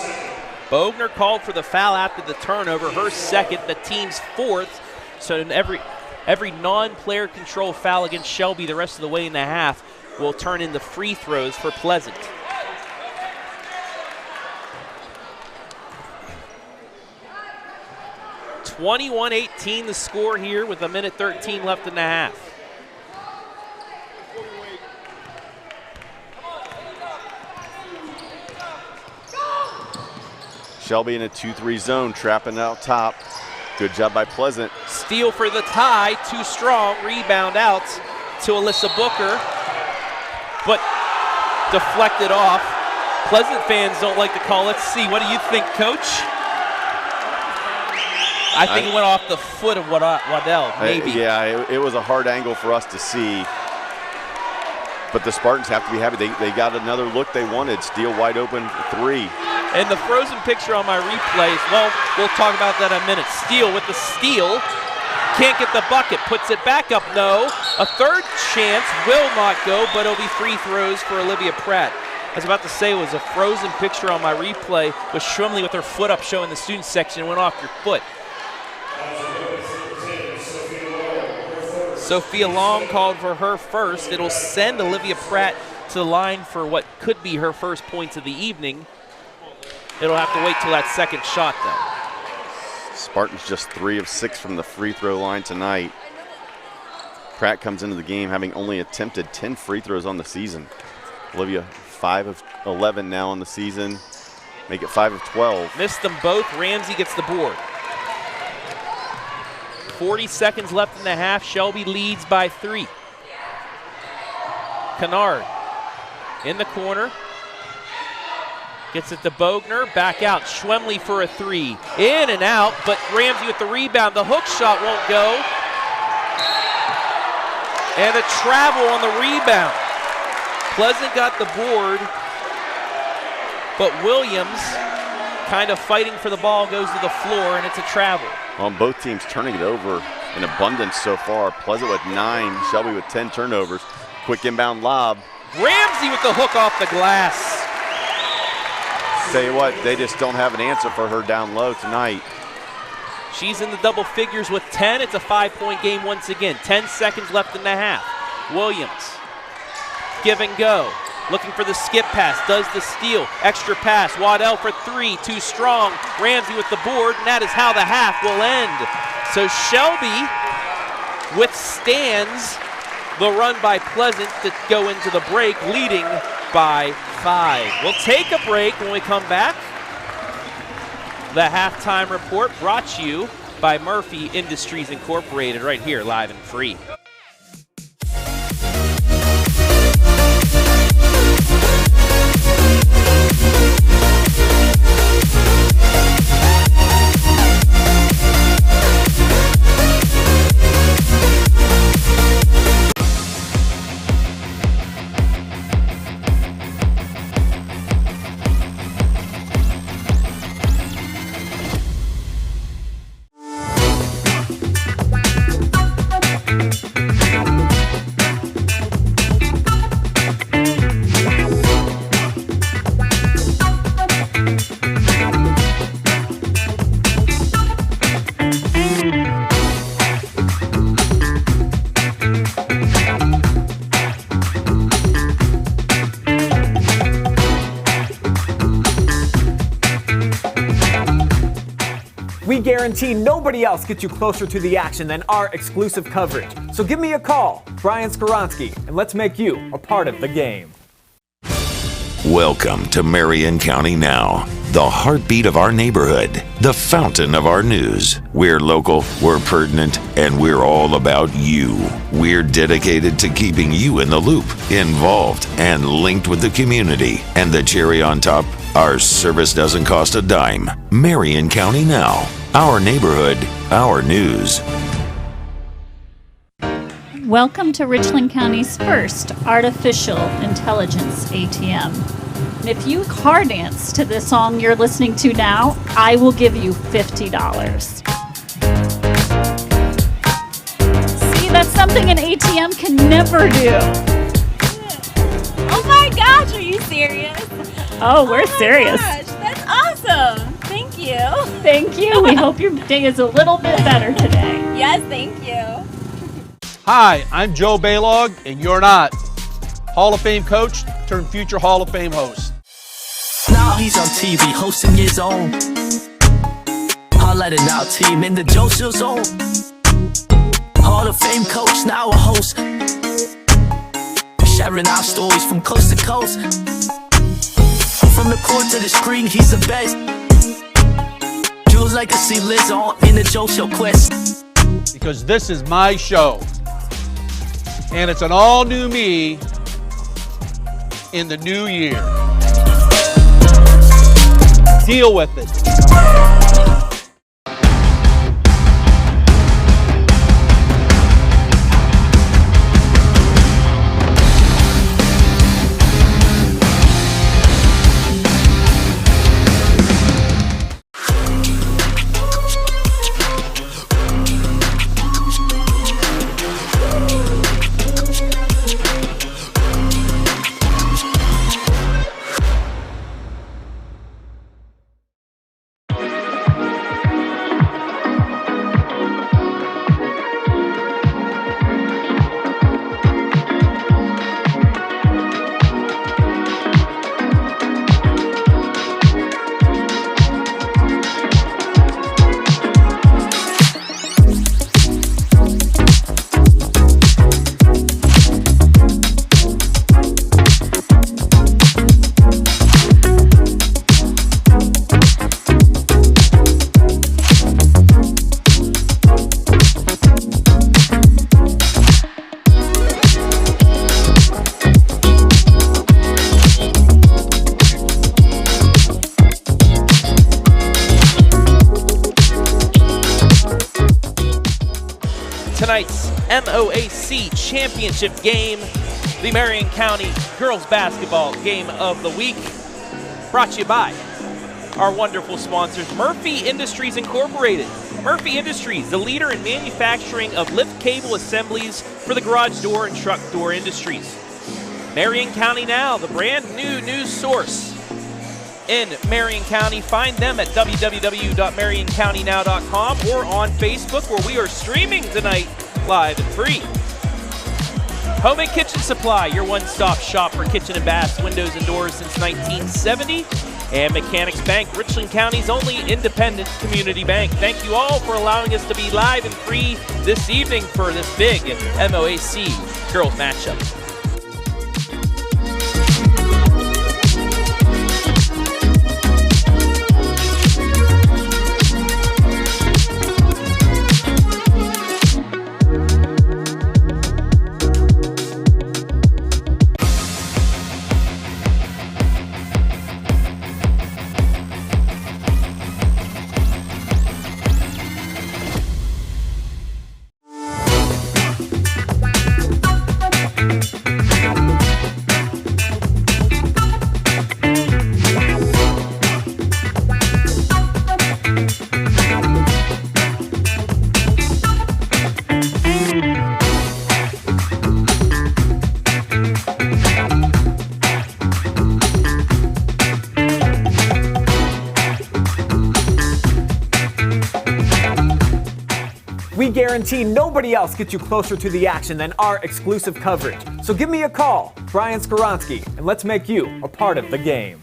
Bogner called for the foul after the turnover, her second, the team's 4th. So in every non-player control foul against Shelby the rest of the way in the half will turn into free throws for Pleasant. (21-18) the score here with 1:13 left in the half. Shelby in a 2-3 zone, trapping out top. Good job by Pleasant. Steele for the tie, too strong. Rebound out to Alyssa Booker, but deflected off. Pleasant fans don't like the call. Let's see. What do you think, Coach? I think it went off the foot of Waddell, maybe. It was a hard angle for us to see. But the Spartans have to be happy. They got another look they wanted. Steele wide open 3. And the frozen picture on my replays, well, we'll talk about that in a minute. Steele with the steal. Can't get the bucket. Puts it back up. No. A third chance will not go, but it'll be free throws for Olivia Pratt. I was about to say it was a frozen picture on my replay with Schwimley with her foot up showing the student section. It went off your foot. Sophia Long called for her first. It'll send Olivia Pratt to the line for what could be her first points of the evening. It'll have to wait till that second shot, though. Spartans just 3 of 6 from the free throw line tonight. Crack comes into the game having only attempted 10 free throws on the season. Olivia, 5 of 11 now on the season. Make it 5 of 12. Missed them both. Ramsey gets the board. 40 seconds left in the half. Shelby leads by 3. Kennard in the corner. Gets it to Bogner. Back out. Schwemley for a 3. In and out, but Ramsey with the rebound. The hook shot won't go. And a travel on the rebound. Pleasant got the board, but Williams kind of fighting for the ball, goes to the floor, and it's a travel. On both teams turning it over in abundance so far. Pleasant with 9, Shelby with 10 turnovers. Quick inbound lob. Ramsey with the hook off the glass. Tell you what, they just don't have an answer for her down low tonight. She's in the double figures with 10. It's a 5-point game once again. 10 seconds left in the half. Williams, give and go. Looking for the skip pass, does the steal. Extra pass, Waddell for 3, too strong. Ramsey with the board, and that is how the half will end. So Shelby withstands the run by Pleasant to go into the break, leading by 5. We'll take a break. When we come back, the halftime report brought to you by Murphy Industries Incorporated, right here, live and free. We guarantee nobody else gets you closer to the action than our exclusive coverage. So give me a call, Brian Skoronsky, and let's make you a part of the game. Welcome to Marion County Now, the heartbeat of our neighborhood, the fountain of our news. We're local, we're pertinent, and we're all about you. We're dedicated to keeping you in the loop, involved, and linked with the community. And the cherry on top, our service doesn't cost a dime. Marion County Now, our neighborhood, our news. Welcome to Richland County's first artificial intelligence ATM. And if you car dance to the song you're listening to now, I will give you $50. See, that's something an ATM can never do. Oh my gosh, are you serious? Oh, we're serious. Gosh, that's awesome. Thank you. Thank you. We hope your day is a little bit better today. Yes, thank you. Hi, I'm Joe Baylog, and you're not. Hall of Fame coach turned future Hall of Fame host. Now he's on TV hosting his own highlighted now team in the Joseph zone. Hall of Fame coach, now a host, sharing our stories from coast to coast. From the court to the screen, he's the best. Jules legacy lives on in the Joe Show quest. Because this is my show. And it's an all-new me in the new year. Deal with it. tonight's MOAC Championship game, the Marion County Girls Basketball Game of the Week, brought to you by our wonderful sponsors, Murphy Industries Incorporated. Murphy Industries, the leader in manufacturing of lift cable assemblies for the garage door and truck door industries. Marion County Now, the brand new news source in Marion County. Find them at www.marioncountynow.com or on Facebook, where we are streaming tonight live and free. Home and Kitchen Supply, your one-stop shop for kitchen and baths, windows and doors since 1970. And Mechanics Bank, Richland County's only independent community bank. Thank you all for allowing us to be live and free this evening for this big MOAC girls matchup. We guarantee nobody else gets you closer to the action than our exclusive coverage. So give me a call, Brian Skoronsky, and let's make you a part of the game.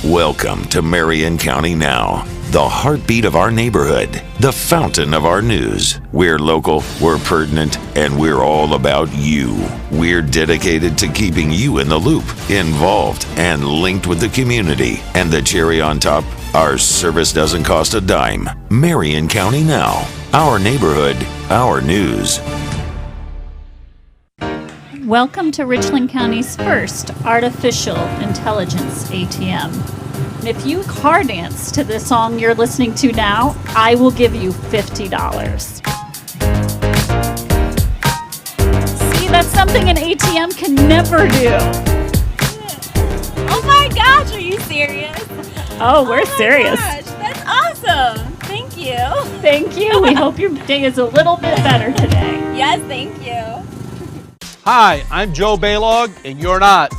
Welcome to Marion County Now, the heartbeat of our neighborhood, the fountain of our news. We're local, we're pertinent, and we're all about you. We're dedicated to keeping you in the loop, involved, and linked with the community. And the cherry on top, our service doesn't cost a dime. Marion County Now, our neighborhood, our news. Welcome to Richland County's first artificial intelligence ATM. And if you car dance to the song you're listening to now, I will give you $50. See, that's something an ATM can never do. Oh my gosh, are you serious? Oh, we're serious. Gosh, that's awesome. Thank you. Thank you. We hope your day is a little bit better today. Yes, thank you. Hi, I'm Joe Baylog, and you're not.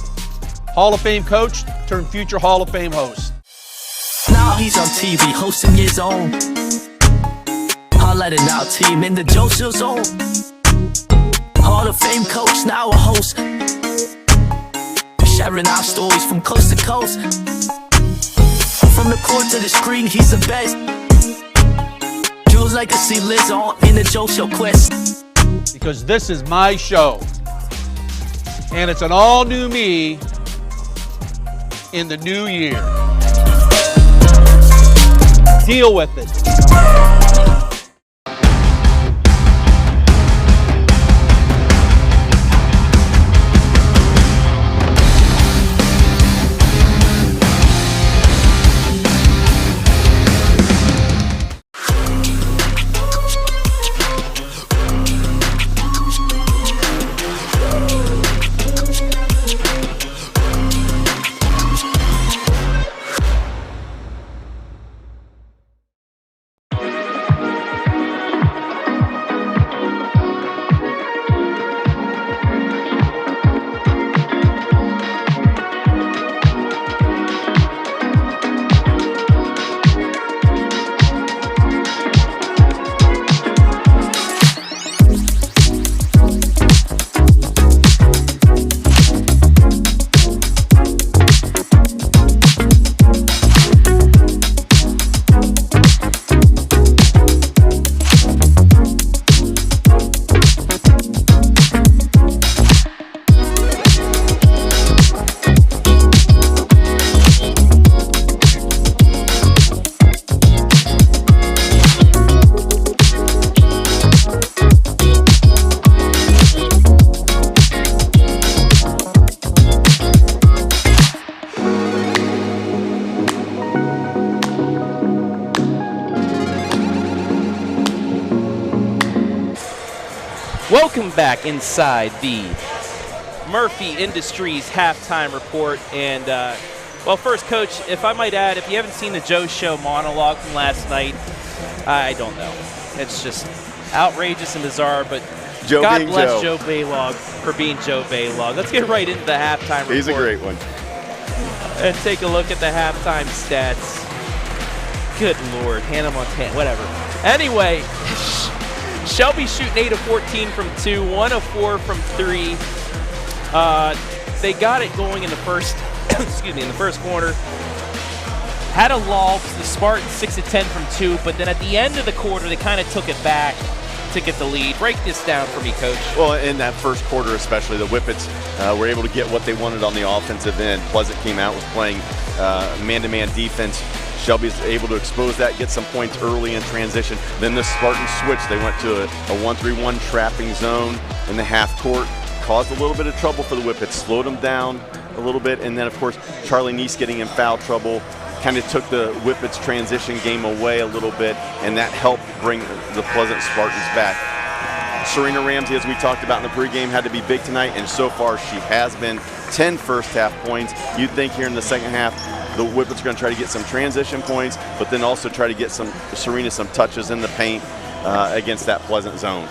Hall of Fame coach turned future Hall of Fame host. Now he's on TV hosting his own highlighted now team in the Joe Show zone. Hall of Fame coach, now a host, sharing our stories from coast to coast. From the court to the screen, he's the best. Joe's legacy lives on in the Joe Show quest. Because this is my show. And it's an all-new me in the new year. Deal with it. Welcome back inside the Murphy Industries halftime report. And, well, first, Coach, if I might add, if you haven't seen the Joe Show monologue from last night, I don't know. It's just outrageous and bizarre, but Joe God bless Joe. Joe Baylog for being Joe Baylog. Let's get right into the halftime report. He's a great one. And take a look at the halftime stats. Good Lord, Hannah Montana, whatever. Anyway, Shelby shooting 8 of 14 from 2, 1 of 4 from 3. They got it going in the first, excuse me, in the first quarter. Had a lull because the Spartans 6 of 10 from 2, but then at the end of the quarter, they kind of took it back to get the lead. Break this down for me, Coach. Well, in that first quarter especially, the Whippets were able to get what they wanted on the offensive end. Pleasant came out, was playing man-to-man defense. Shelby's able to expose that, get some points early in transition. Then the Spartans switched. They went to a 1-3-1 trapping zone in the half court. Caused a little bit of trouble for the Whippets, slowed them down a little bit. And then, of course, Charlie Neese getting in foul trouble kind of took the Whippets transition game away a little bit, and that helped bring the Pleasant Spartans back. Serena Ramsey, as we talked about in the pregame, had to be big tonight, and so far she has been. 10 first half points. You'd think here in the second half, the Whippets are going to try to get some transition points, but then also try to get Serena some touches in the paint against that Pleasant zone.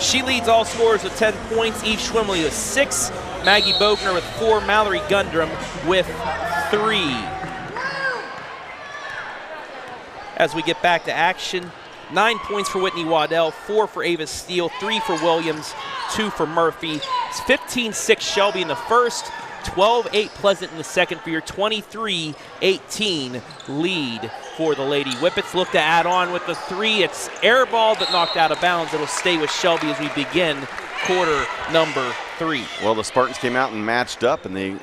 She leads all scorers with 10 points. Eve Schwimley with 6. Maggie Bogner with 4. Mallory Gundrum with 3. As we get back to action, 9 points for Whitney Waddell, 4 for Avah Steele, 3 for Williams, 2 for Murphy. It's 15-6 Shelby in the first, 12-8 Pleasant in the second for your 23-18 lead for the Lady Whippets. Look to add on with the 3. It's airballed but knocked out of bounds. It'll stay with Shelby as we begin quarter number 3. Well, the Spartans came out and matched up, and they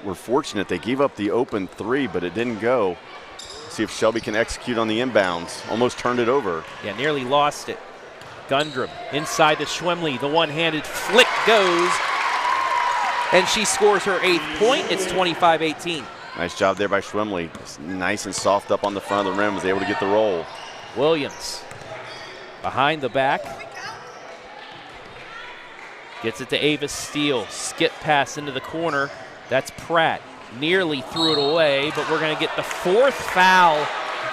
were fortunate. They gave up the open 3, but it didn't go. See if Shelby can execute on the inbounds. Almost turned it over. Yeah, nearly lost it. Gundrum inside to Schwemley. The one-handed flick goes, and she scores her 8th point. It's 25-18. Nice job there by Schwemley. Nice and soft up on the front of the rim. Was able to get the roll. Williams behind the back. Gets it to Avah Steele. Skip pass into the corner. That's Pratt. Nearly threw it away, but we're going to get the 4th foul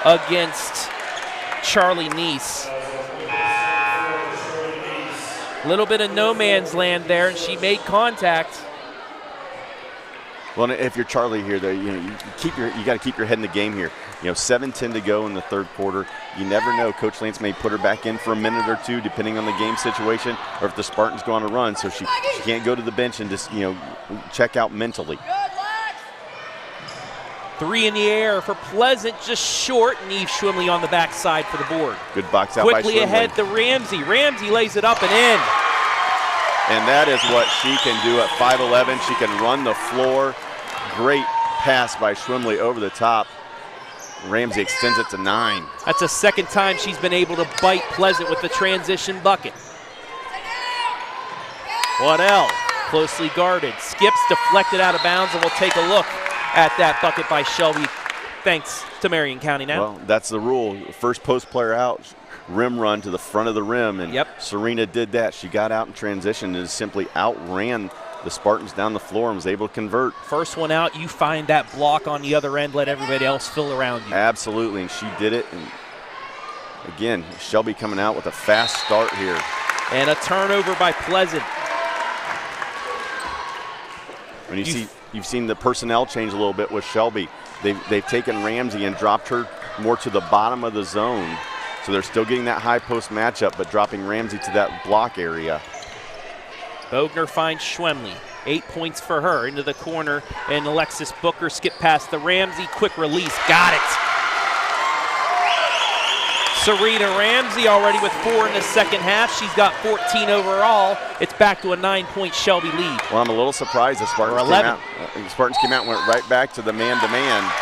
against Charlie Neese. A little bit of no man's land there, and she made contact. Well, if you're Charlie here, though, you got to keep your head in the game here. 7:10 to go in the third quarter. You never know. Coach Lance may put her back in for a minute or two, depending on the game situation, or if the Spartans go on a run, so she can't go to the bench and just check out mentally. 3 in the air for Pleasant, just short, and Eve Schwimley on the backside for the board. Good box out by Schwimley. Quickly ahead to Ramsey. Ramsey lays it up and in. And that is what she can do at 5'11". She can run the floor. Great pass by Schwimley over the top. Ramsey extends it to 9. That's the second time she's been able to bite Pleasant with the transition bucket. Waddell, closely guarded. Skips, deflected out of bounds, and we'll take a look at that bucket by Shelby, thanks to Marion County now. Well, that's the rule. First post player out, rim run to the front of the rim, and Serena did that. She got out in transition and simply outran the Spartans down the floor and was able to convert. First one out, you find that block on the other end, let everybody else fill around you. Absolutely, and she did it. And again, Shelby coming out with a fast start here. And a turnover by Pleasant. When you've seen the personnel change a little bit with Shelby. They've taken Ramsey and dropped her more to the bottom of the zone. So they're still getting that high post matchup, but dropping Ramsey to that block area. Bogner finds Schwemley. 8 points for her into the corner, and Alexis Booker skip past the Ramsey. Quick release, got it. Serena Ramsey already with 4 in the second half. She's got 14 overall. It's back to a 9-point Shelby lead. Well, I'm a little surprised the Spartans came out and went right back to the man-to-man.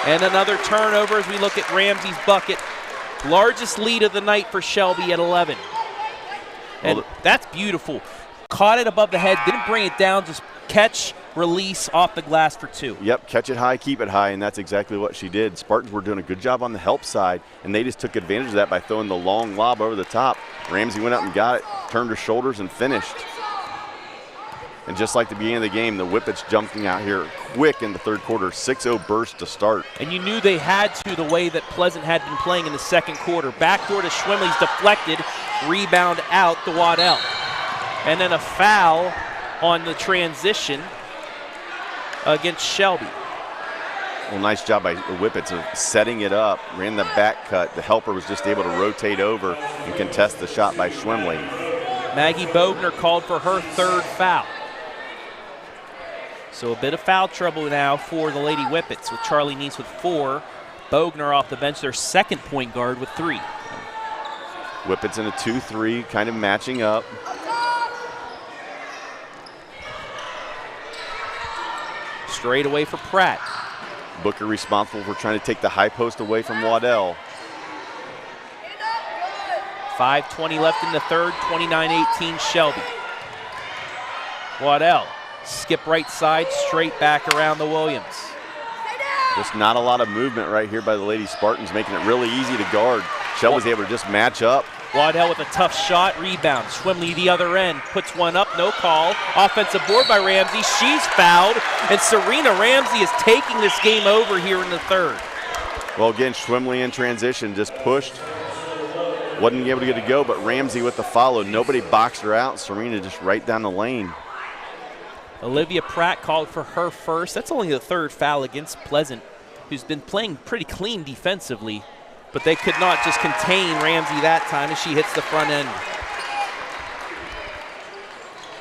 And another turnover as we look at Ramsey's bucket. Largest lead of the night for Shelby at 11. And that's beautiful. Caught it above the head, didn't bring it down, just catch, release off the glass for 2. Yep, catch it high, keep it high, and that's exactly what she did. Spartans were doing a good job on the help side, and they just took advantage of that by throwing the long lob over the top. Ramsey went up and got it, turned her shoulders, and finished. And just like the beginning of the game, the Whippets jumping out here quick in the third quarter, 6-0 burst to start. And you knew they had to the way that Pleasant had been playing in the second quarter. Backdoor to Schwimley's deflected, rebound out to Waddell. And then a foul on the transition against Shelby. Well, nice job by the Whippets of setting it up, ran the back cut. The helper was just able to rotate over and contest the shot by Schwimley. Maggie Bogner called for her 3rd foul. So a bit of foul trouble now for the Lady Whippets with Charlie Neese with 4. Bogner off the bench, their 2nd point guard with 3. Whippets in a 2-3, kind of matching up. Straight away for Pratt. Booker responsible for trying to take the high post away from Waddell. 5:20 left in the third, 29-18 Shelby. Waddell, skip right side, straight back around the Williams. Just not a lot of movement right here by the Lady Spartans, making it really easy to guard. Shelby's able to just match up. Waddell with a tough shot, rebound. Schwimley the other end, puts one up, no call. Offensive board by Ramsey, she's fouled, and Serena Ramsey is taking this game over here in the third. Well, again, Schwimley in transition, just pushed. Wasn't able to get it to go, but Ramsey with the follow. Nobody boxed her out. Serena just right down the lane. Olivia Pratt called for her first. That's only the 3rd foul against Pleasant, who's been playing pretty clean defensively. But they could not just contain Ramsey that time as she hits the front end.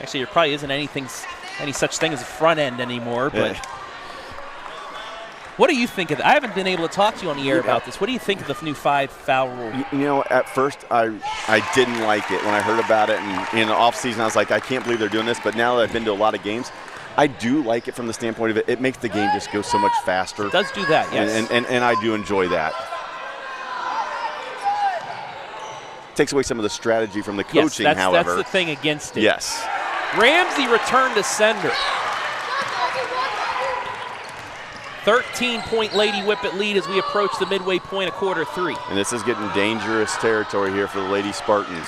Actually, there probably isn't any such thing as a front end anymore. But what do you think of that? I haven't been able to talk to you on the air about this. What do you think of the new 5-foul rule? You know, at first I didn't like it when I heard about it. And in the offseason, I was like, I can't believe they're doing this. But now that I've been to a lot of games, I do like it from the standpoint of it makes the game just go so much faster. It does do that, yes. And I do enjoy that. Takes away some of the strategy from the coaching, however. That's the thing against it. Yes. Ramsey returned to sender. 13-point Lady Whippet lead as we approach the midway point of quarter 3. And this is getting dangerous territory here for the Lady Spartans.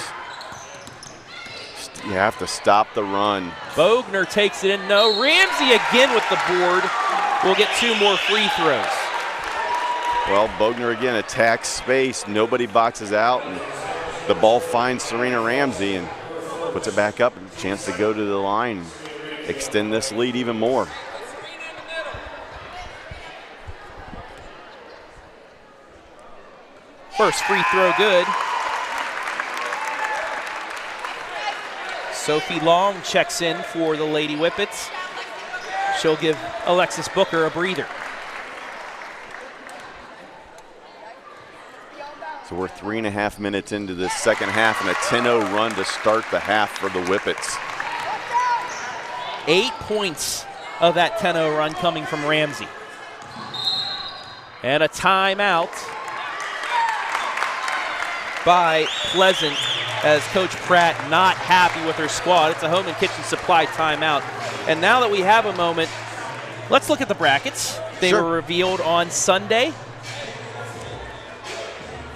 You have to stop the run. Bogner takes it in. No, Ramsey again with the board. We'll get 2 more free throws. Well, Bogner again attacks space. Nobody boxes out. And the ball finds Serena Ramsey and puts it back up. A chance to go to the line, extend this lead even more. First free throw good. Sophie Long checks in for the Lady Whippets. She'll give Alexis Booker a breather. So we're 3.5 minutes into this second half and a 10-0 run to start the half for the Whippets. 8 points of that 10-0 run coming from Ramsey. And a timeout by Pleasant as Coach Pratt not happy with her squad. It's a home and kitchen supply timeout. And now that we have a moment, let's look at the brackets. They were revealed on Sunday.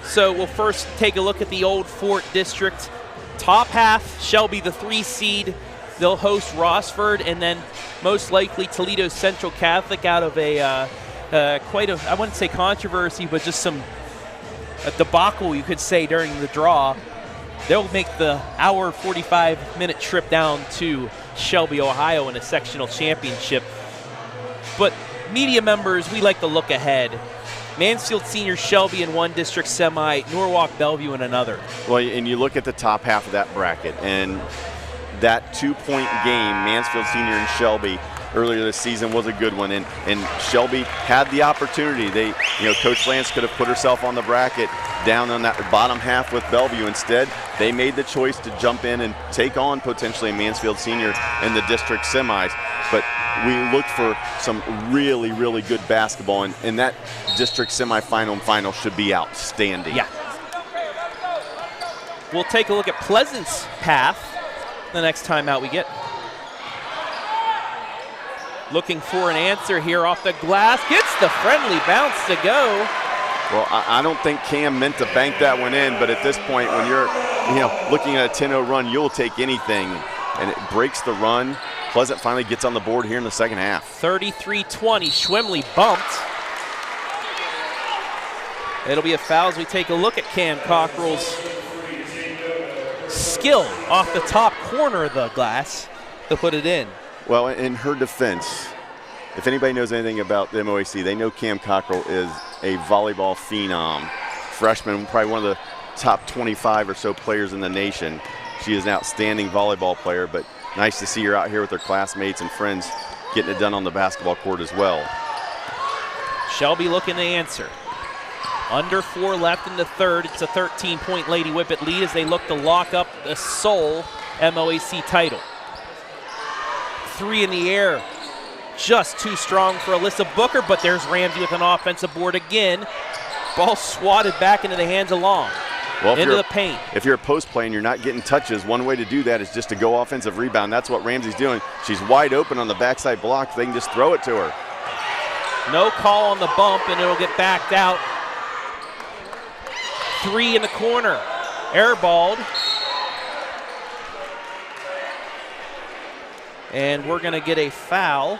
So we'll first take a look at the Old Fort District. Top half, Shelby the 3 seed. They'll host Rossford, and then most likely Toledo Central Catholic out of a quite a, I wouldn't say controversy, but just a debacle, you could say, during the draw. They'll make the hour 45-minute trip down to Shelby, Ohio in a sectional championship. But media members, we like to look ahead. Mansfield Senior Shelby in one district semi, Norwalk Bellevue in another. Well, and you look at the top half of that bracket, and that 2-point game, Mansfield Senior and Shelby, earlier this season was a good one, and Shelby had the opportunity. Coach Lance could have put herself on the bracket down on that bottom half with Bellevue. Instead, they made the choice to jump in and take on potentially Mansfield Senior in the district semis. But we looked for some really, really good basketball, and that district semifinal and final should be outstanding. Yeah. We'll take a look at Pleasant's path the next time out we get. Looking for an answer here off the glass. Gets the friendly bounce to go. Well, I don't think Cam meant to bank that one in, but at this point, when you're looking at a 10-0 run, you'll take anything, and it breaks the run. Pleasant finally gets on the board here in the second half. 33-20, Schwemley bumped. It'll be a foul as we take a look at Cam Cockrell's skill off the top corner of the glass to put it in. Well, in her defense, if anybody knows anything about the MOAC, they know Cam Cockrell is a volleyball phenom. Freshman, probably one of the top 25 or so players in the nation. She is an outstanding volleyball player, but nice to see her out here with her classmates and friends getting it done on the basketball court as well. Shelby looking to answer. Under 4 left in the third. It's a 13-point Lady Whippet lead as they look to lock up the sole MOAC title. 3 in the air. Just too strong for Alyssa Booker, but there's Ramsey with an offensive board again. Ball swatted back into the hands of Long. Well, into the paint. If you're a post play and you're not getting touches, one way to do that is just to go offensive rebound. That's what Ramsey's doing. She's wide open on the backside block. They can just throw it to her. No call on the bump, and it'll get backed out. 3 in the corner. Airballed. And we're going to get a foul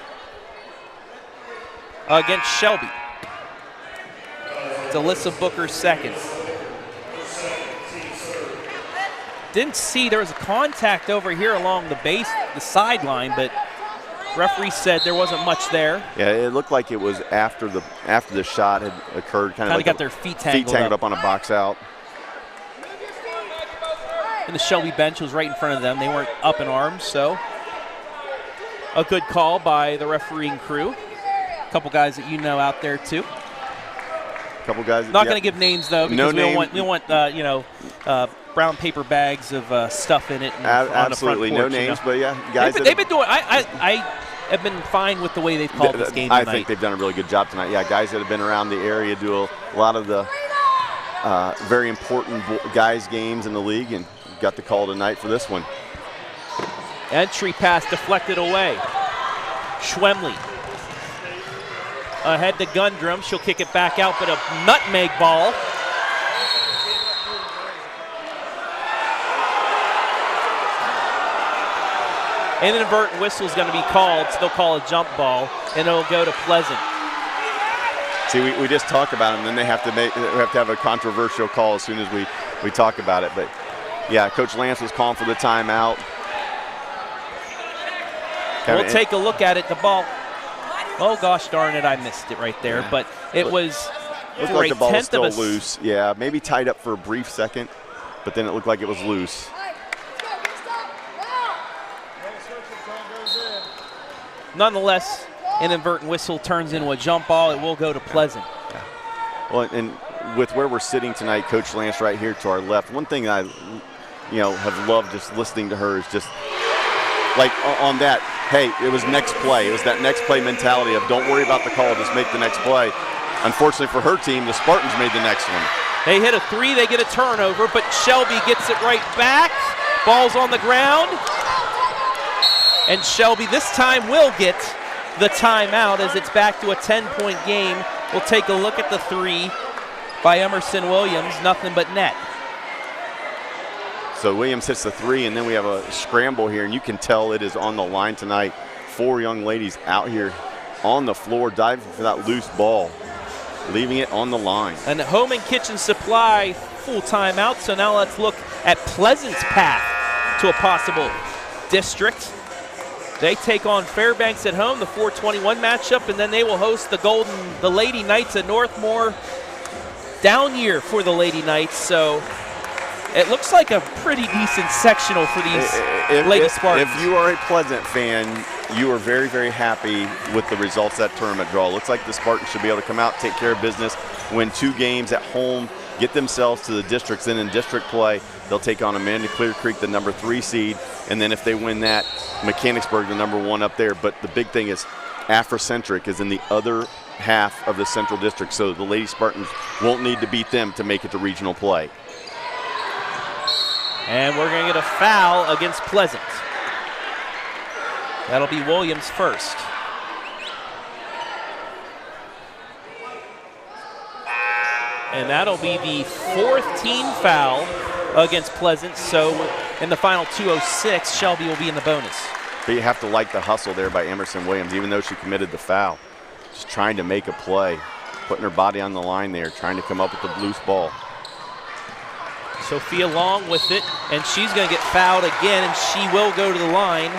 against Shelby. It's Alyssa Booker's second. Didn't see, there was a contact over here along the base, the sideline, but referee said there wasn't much there. Yeah, it looked like it was after the shot had occurred. Kind of like got their feet tangled up on a box out. And the Shelby bench was right in front of them. They weren't up in arms, so a good call by the refereeing crew. A couple guys that you know out there too. A couple guys. Not going to give names though, because no we don't want brown paper bags of stuff in it. Absolutely, no names, but yeah, guys. They've been doing. I have been fine with the way they've called this game tonight. I think they've done a really good job tonight. Yeah, guys that have been around the area do a lot of the very important guys games in the league, and got the call tonight for this one. Entry pass deflected away. Schwemley ahead to Gundrum. She'll kick it back out, but a nutmeg ball. An inadvertent whistle is going to be called, so they'll call a jump ball, and it'll go to Pleasant. See, we just talk about them, then they have to have a controversial call as soon as we talk about it. But yeah, Coach Lance was calling for the timeout. We'll take a look at it. The ball, oh gosh darn it, I missed it right there. Yeah. But it was looked like the ball was still loose. Yeah, maybe tied up for a brief second, but then it looked like it was loose. Nonetheless, an inadvertent whistle turns into a jump ball. It will go to Pleasant. Yeah. Well, and with where we're sitting tonight, Coach Lance right here to our left, one thing I have loved just listening to her is just like on that, hey, it was next play. It was that next play mentality of don't worry about the call, just make the next play. Unfortunately for her team, the Spartans made the next one. They hit a 3, they get a turnover, but Shelby gets it right back. Ball's on the ground. And Shelby this time will get the timeout as it's back to a 10-point game. We'll take a look at the 3 by Emerson Williams, nothing but net. So Williams hits the 3, and then we have a scramble here, and you can tell it is on the line tonight. 4 young ladies out here on the floor diving for that loose ball, leaving it on the line. And Home and Kitchen Supply full timeout, so now let's look at Pleasant's path to a possible district. They take on Fairbanks at home, the 421 matchup, and then they will host the Lady Knights at Northmore. Down year for the Lady Knights, so it looks like a pretty decent sectional for these Lady Spartans. If you are a Pleasant fan, you are very, very happy with the results of that tournament draw. Looks like the Spartans should be able to come out, take care of business, win 2 games at home, get themselves to the districts. Then in district play, they'll take on Amanda Clear Creek, the number 3 seed, and then if they win that, Mechanicsburg, the number 1 up there. But the big thing is Afrocentric is in the other half of the Central District, so the Lady Spartans won't need to beat them to make it to regional play. And we're going to get a foul against Pleasant. That'll be Williams first. And that'll be the 4th team foul against Pleasant. So in the final 2:06, Shelby will be in the bonus. But you have to like the hustle there by Emerson Williams, even though she committed the foul. Just trying to make a play, putting her body on the line there, trying to come up with the loose ball. Sophia Long with it, and she's going to get fouled again, and she will go to the line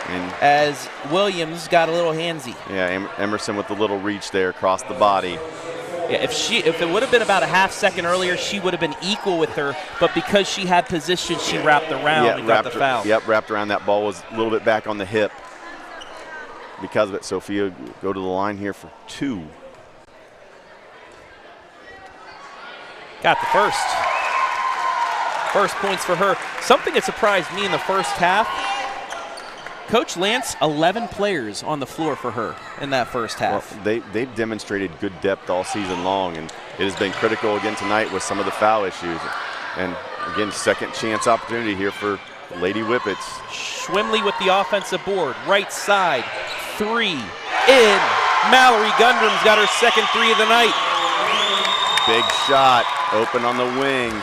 And as Williams got a little handsy. yeah, Emerson with the little reach there across the body. Yeah, if it would have been about a half second earlier, she would have been equal with her, but because she had position, she wrapped around and got the foul. Yep, wrapped around. That ball was a little bit back on the hip. Because of it, Sophia go to the line here for 2. Got the first. First points for her. Something that surprised me in the first half, Coach Lance, 11 players on the floor for her in that first half. Well, they've demonstrated good depth all season long, and it has been critical again tonight with some of the foul issues. And again, second chance opportunity here for Lady Whippets. Schwimley with the offensive board. Right side, 3, in. Mallory Gundram's got her second 3 of the night. Big shot, open on the wing.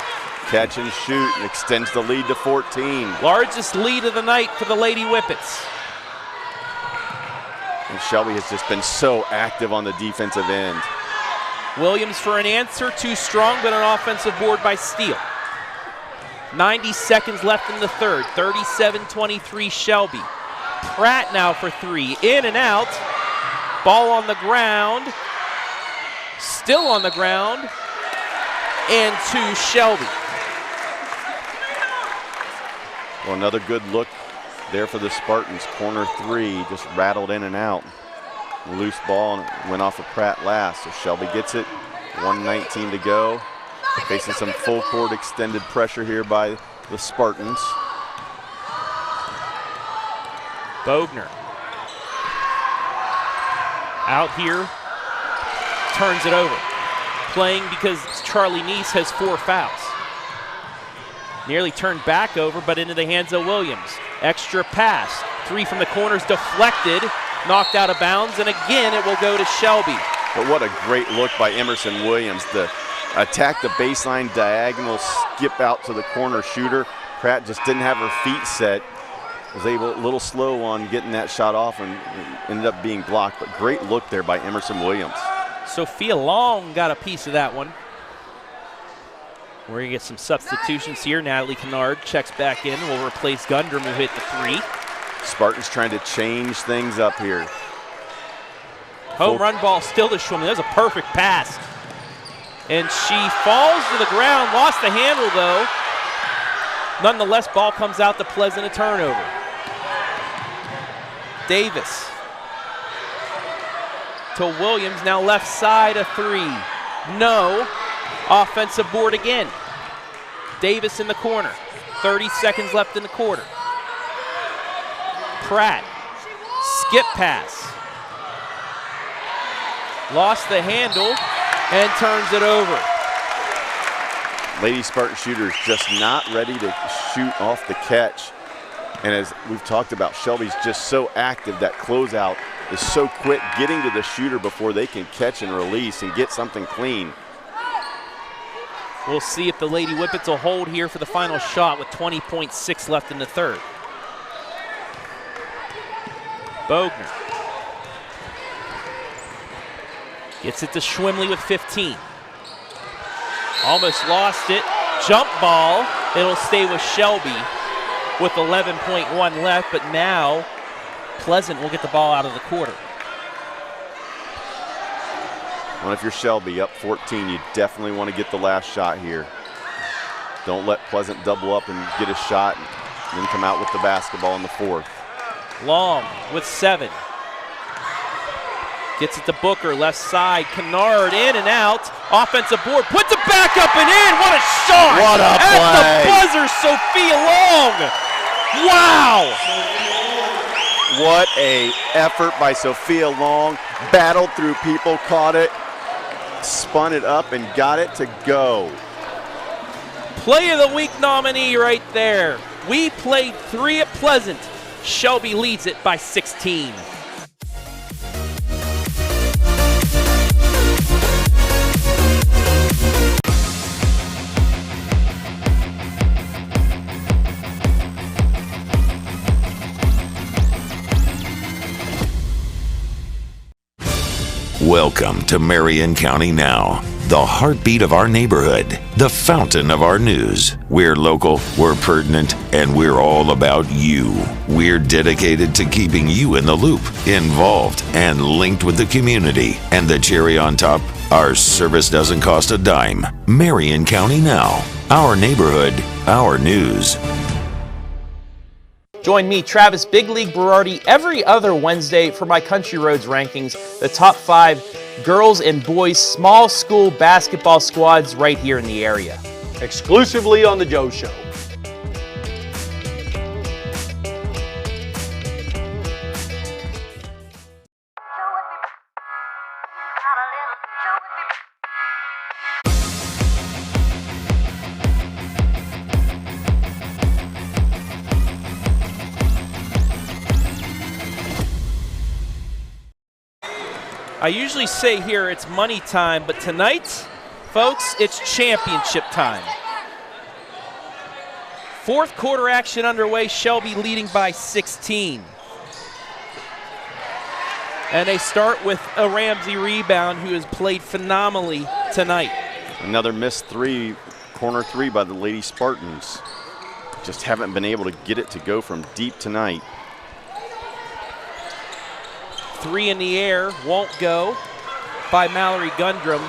Catch and shoot, and extends the lead to 14. Largest lead of the night for the Lady Whippets. And Shelby has just been so active on the defensive end. Williams for an answer, too strong, but an offensive board by Steele. 90 seconds left in the third, 37-23 Shelby. Pratt now for 3, in and out. Ball on the ground, still on the ground, and to Shelby. Well, another good look there for the Spartans. Corner 3, just rattled in and out. Loose ball and went off of Pratt last. So Shelby gets it, 1:19 to go. Facing some full court extended pressure here by the Spartans. Bogner. Out here, turns it over. Playing because Charlie Neese has 4 fouls. Nearly turned back over, but into the hands of Williams. Extra pass, 3 from the corners, deflected, knocked out of bounds, and again it will go to Shelby. But what a great look by Emerson Williams to attack the baseline diagonal, skip out to the corner shooter. Pratt just didn't have her feet set. Was able a little slow on getting that shot off and ended up being blocked, but great look there by Emerson Williams. Sophia Long got a piece of that one. We're going to get some substitutions here. Natalie Kennard checks back in. Will replace Gundram, who hit the 3. Spartans trying to change things up here. Home run ball still to Schwimmer. That was a perfect pass. And she falls to the ground, lost the handle though. Nonetheless, ball comes out to Pleasant, a turnover. Davis to Williams, now left side, a 3. No. Offensive board again. Davis in the corner. 30 seconds left in the quarter. Pratt. Skip pass. Lost the handle and turns it over. Lady Spartan shooters just not ready to shoot off the catch. And as we've talked about, Shelby's just so active. That closeout is so quick, getting to the shooter before they can catch and release and get something clean. We'll see if the Lady Whippets will hold here for the final shot with 20.6 left in the third. Bogner gets it to Schwimley with 15. Almost lost it. Jump ball. It'll stay with Shelby with 11.1 left, but now Pleasant will get the ball out of the quarter. Well, if you're Shelby up 14, you definitely want to get the last shot here. Don't let Pleasant double up and get a shot and then come out with the basketball in the 4th. Long with 7. Gets it to Booker, left side. Kennard in and out. Offensive board, puts it back up and in. What a shot! What a play! At the buzzer, Sophia Long. Wow! What a effort by Sophia Long. Battled through people, caught it, spun it up, and got it to go. Play of the Week nominee right there. We played 3 at Pleasant. Shelby leads it by 16. Welcome to Marion County Now, the heartbeat of our neighborhood, the fountain of our news. We're local, we're pertinent, and we're all about you. We're dedicated to keeping you in the loop, involved, and linked with the community. And the cherry on top, our service doesn't cost a dime. Marion County Now, our neighborhood, our news. Join me, Travis Big League Berardi, every other Wednesday for my Country Roads rankings, the top 5 girls and boys small school basketball squads right here in the area. Exclusively on The Joe Show. I usually say here it's money time, but tonight, folks, it's championship time. Fourth quarter action underway, Shelby leading by 16. And they start with a Ramsey rebound who has played phenomenally tonight. Another missed corner three by the Lady Spartans. Just haven't been able to get it to go from deep tonight. 3 in the air, won't go by Mallory Gundrum.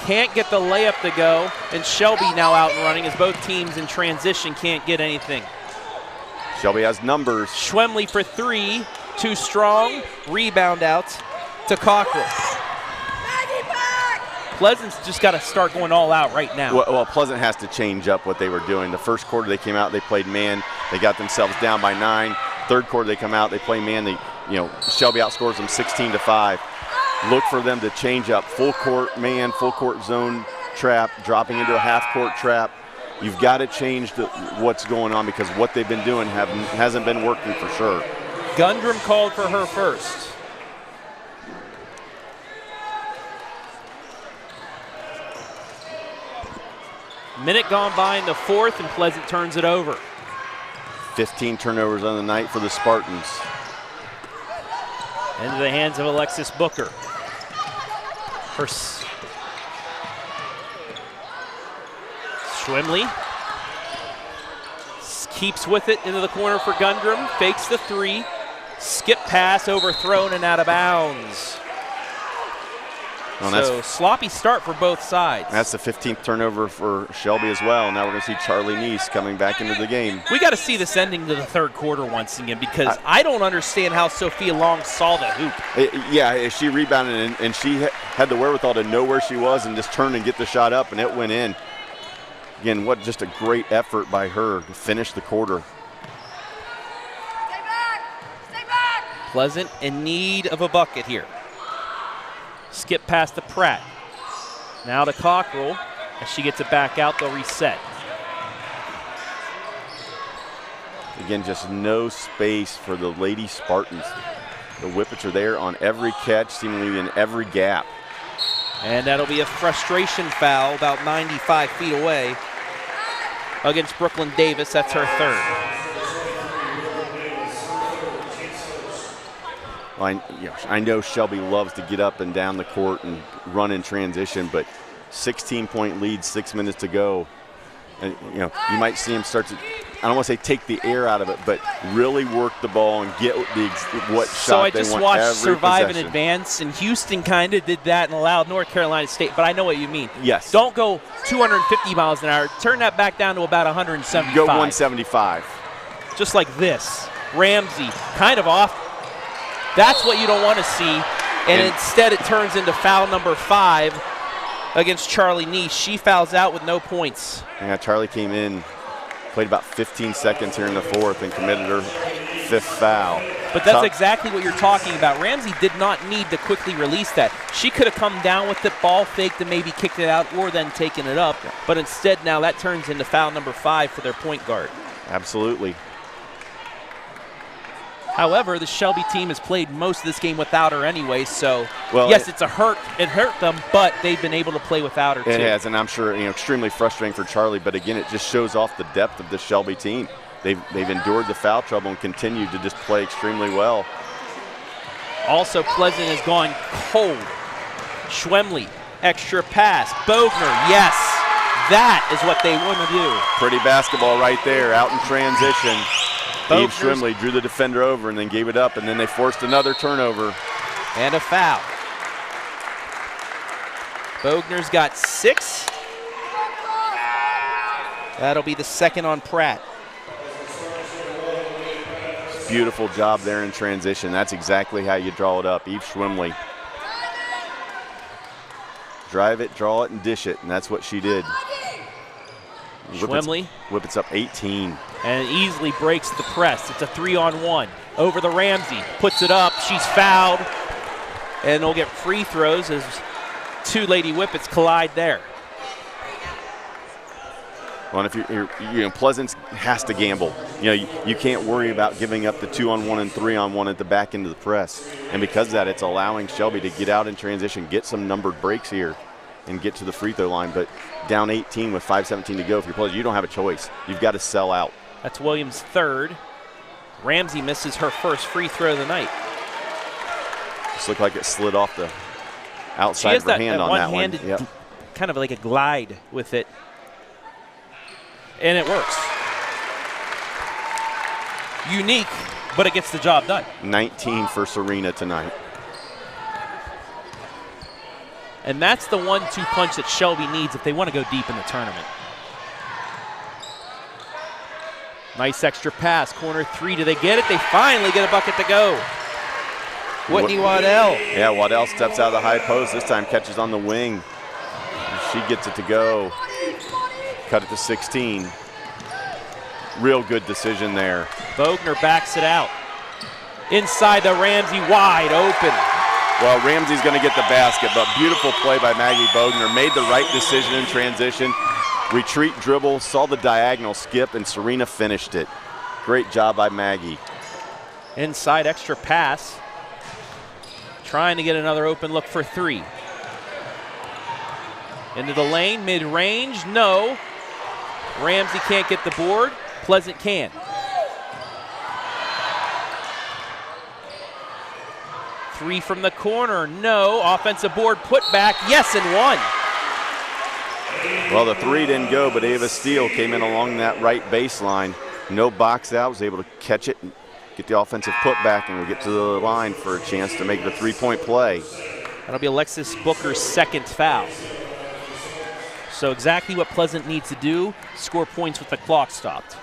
Can't get the layup to go, and Shelby now out and running as both teams in transition can't get anything. Shelby has numbers. Schwemley for 3, too strong, rebound out to Cockrell. Pleasant's just got to start going all out right now. Well, Pleasant has to change up what they were doing. The first quarter they came out, they played man. They got themselves down by 9. Third quarter they come out, they play man. Shelby outscores them 16-5. Look for them to change up. Full court man, full court zone trap, dropping into a half court trap. You've got to change what's going on because what they've been doing hasn't been working for sure. Gundrum called for her first. Minute gone by in the fourth, and Pleasant turns it over. 15 turnovers on the night for the Spartans. Into the hands of Alexis Booker. Schwemley keeps with it into the corner for Gundrum. Fakes the 3. Skip pass, overthrown and out of bounds. Well, so sloppy start for both sides. That's the 15th turnover for Shelby as well. Now we're going to see Charlie Neese coming back into the game. We got to see this ending to the third quarter once again because I don't understand how Sophia Long saw the hoop. She rebounded and she had the wherewithal to know where she was and just turn and get the shot up, and it went in. Again, just a great effort by her to finish the quarter. Stay back! Stay back! Pleasant in need of a bucket here. Skip past to Pratt. Now to Cockrell. As she gets it back out, they'll reset. Again, just no space for the Lady Spartans. The Whippets are there on every catch, seemingly in every gap. And that'll be a frustration foul about 95 feet away against Brooklyn Davis. That's her third. Well, I know Shelby loves to get up and down the court and run in transition, but 16-point lead, 6 minutes to go. And you might see him start to, I don't want to say take the air out of it, but really work the ball and get what shot they want every possession. So I just watched Survive and Advance, and Houston kind of did that and allowed North Carolina State, but I know what you mean. Yes. Don't go 250 miles an hour. Turn that back down to about 175. Go 175. Just like this. Ramsey kind of off. That's what you don't want to see, and instead it turns into foul number 5 against Charlie Neese. She fouls out with no points. Yeah, Charlie came in, played about 15 seconds here in the fourth and committed her 5th foul. But that's exactly what you're talking about. Ramsey did not need to quickly release that. She could have come down with the ball faked and maybe kicked it out or then taken it up. But instead now that turns into foul number 5 for their point guard. Absolutely. However, the Shelby team has played most of this game without her anyway, so yes, it's a hurt. It hurt them, but they've been able to play without her too. It has, and I'm sure extremely frustrating for Charlie. But again, it just shows off the depth of the Shelby team. They've endured the foul trouble and continued to just play extremely well. Also, Pleasant has gone cold. Schwemley, extra pass. Bogner, yes. That is what they want to do. Pretty basketball right there, out in transition. Eve Schwemley drew the defender over and then gave it up, and then they forced another turnover. And a foul. Bogner's got 6. That'll be the second on Pratt. Beautiful job there in transition. That's exactly how you draw it up. Eve Schwemley. Drive it, draw it, and dish it, and that's what she did. Schwemley. Whippets up 18. And easily breaks the press. It's a 3-on-1. Over the Ramsey. Puts it up. She's fouled. And they'll get free throws as 2 Lady Whippets collide there. Well, if you're Pleasant has to gamble. You can't worry about giving up the 2-on-1 and 3-on-1 at the back end of the press. And because of that, it's allowing Shelby to get out in transition, get some numbered breaks here, and get to the free throw line. But down 18 with 5:17 to go, if you're Pleasant, you don't have a choice. You've got to sell out. That's Williams' third. Ramsey misses her first free throw of the night. Just looked like it slid off the outside of her hand on that one. Yep. Kind of like a glide with it. And it works. Unique, but it gets the job done. 19 for Serena tonight. And that's the 1-2 punch that Shelby needs if they want to go deep in the tournament. Nice extra pass, corner 3. Do they get it? They finally get a bucket to go. Whitney Waddell. Yeah, Waddell steps out of the high post. This time catches on the wing. She gets it to go. Cut it to 16. Real good decision there. Bogner backs it out. Inside the Ramsey, wide open. Well, Ramsey's going to get the basket, but beautiful play by Maggie Bogner. Made the right decision in transition. Retreat dribble, saw the diagonal skip, and Serena finished it. Great job by Maggie. Inside extra pass. Trying to get another open look for 3. Into the lane, mid-range, no. Ramsey can't get the board. Pleasant can. Three from the corner, no. Offensive board, put back, yes, and 1. Well, the 3 didn't go, but Avah Steele came in along that right baseline. No box out, was able to catch it and get the offensive putback, and we'll get to the line for a chance to make the 3-point play. That'll be Alexis Booker's second foul. So exactly what Pleasant needs to do, score points with the clock stopped.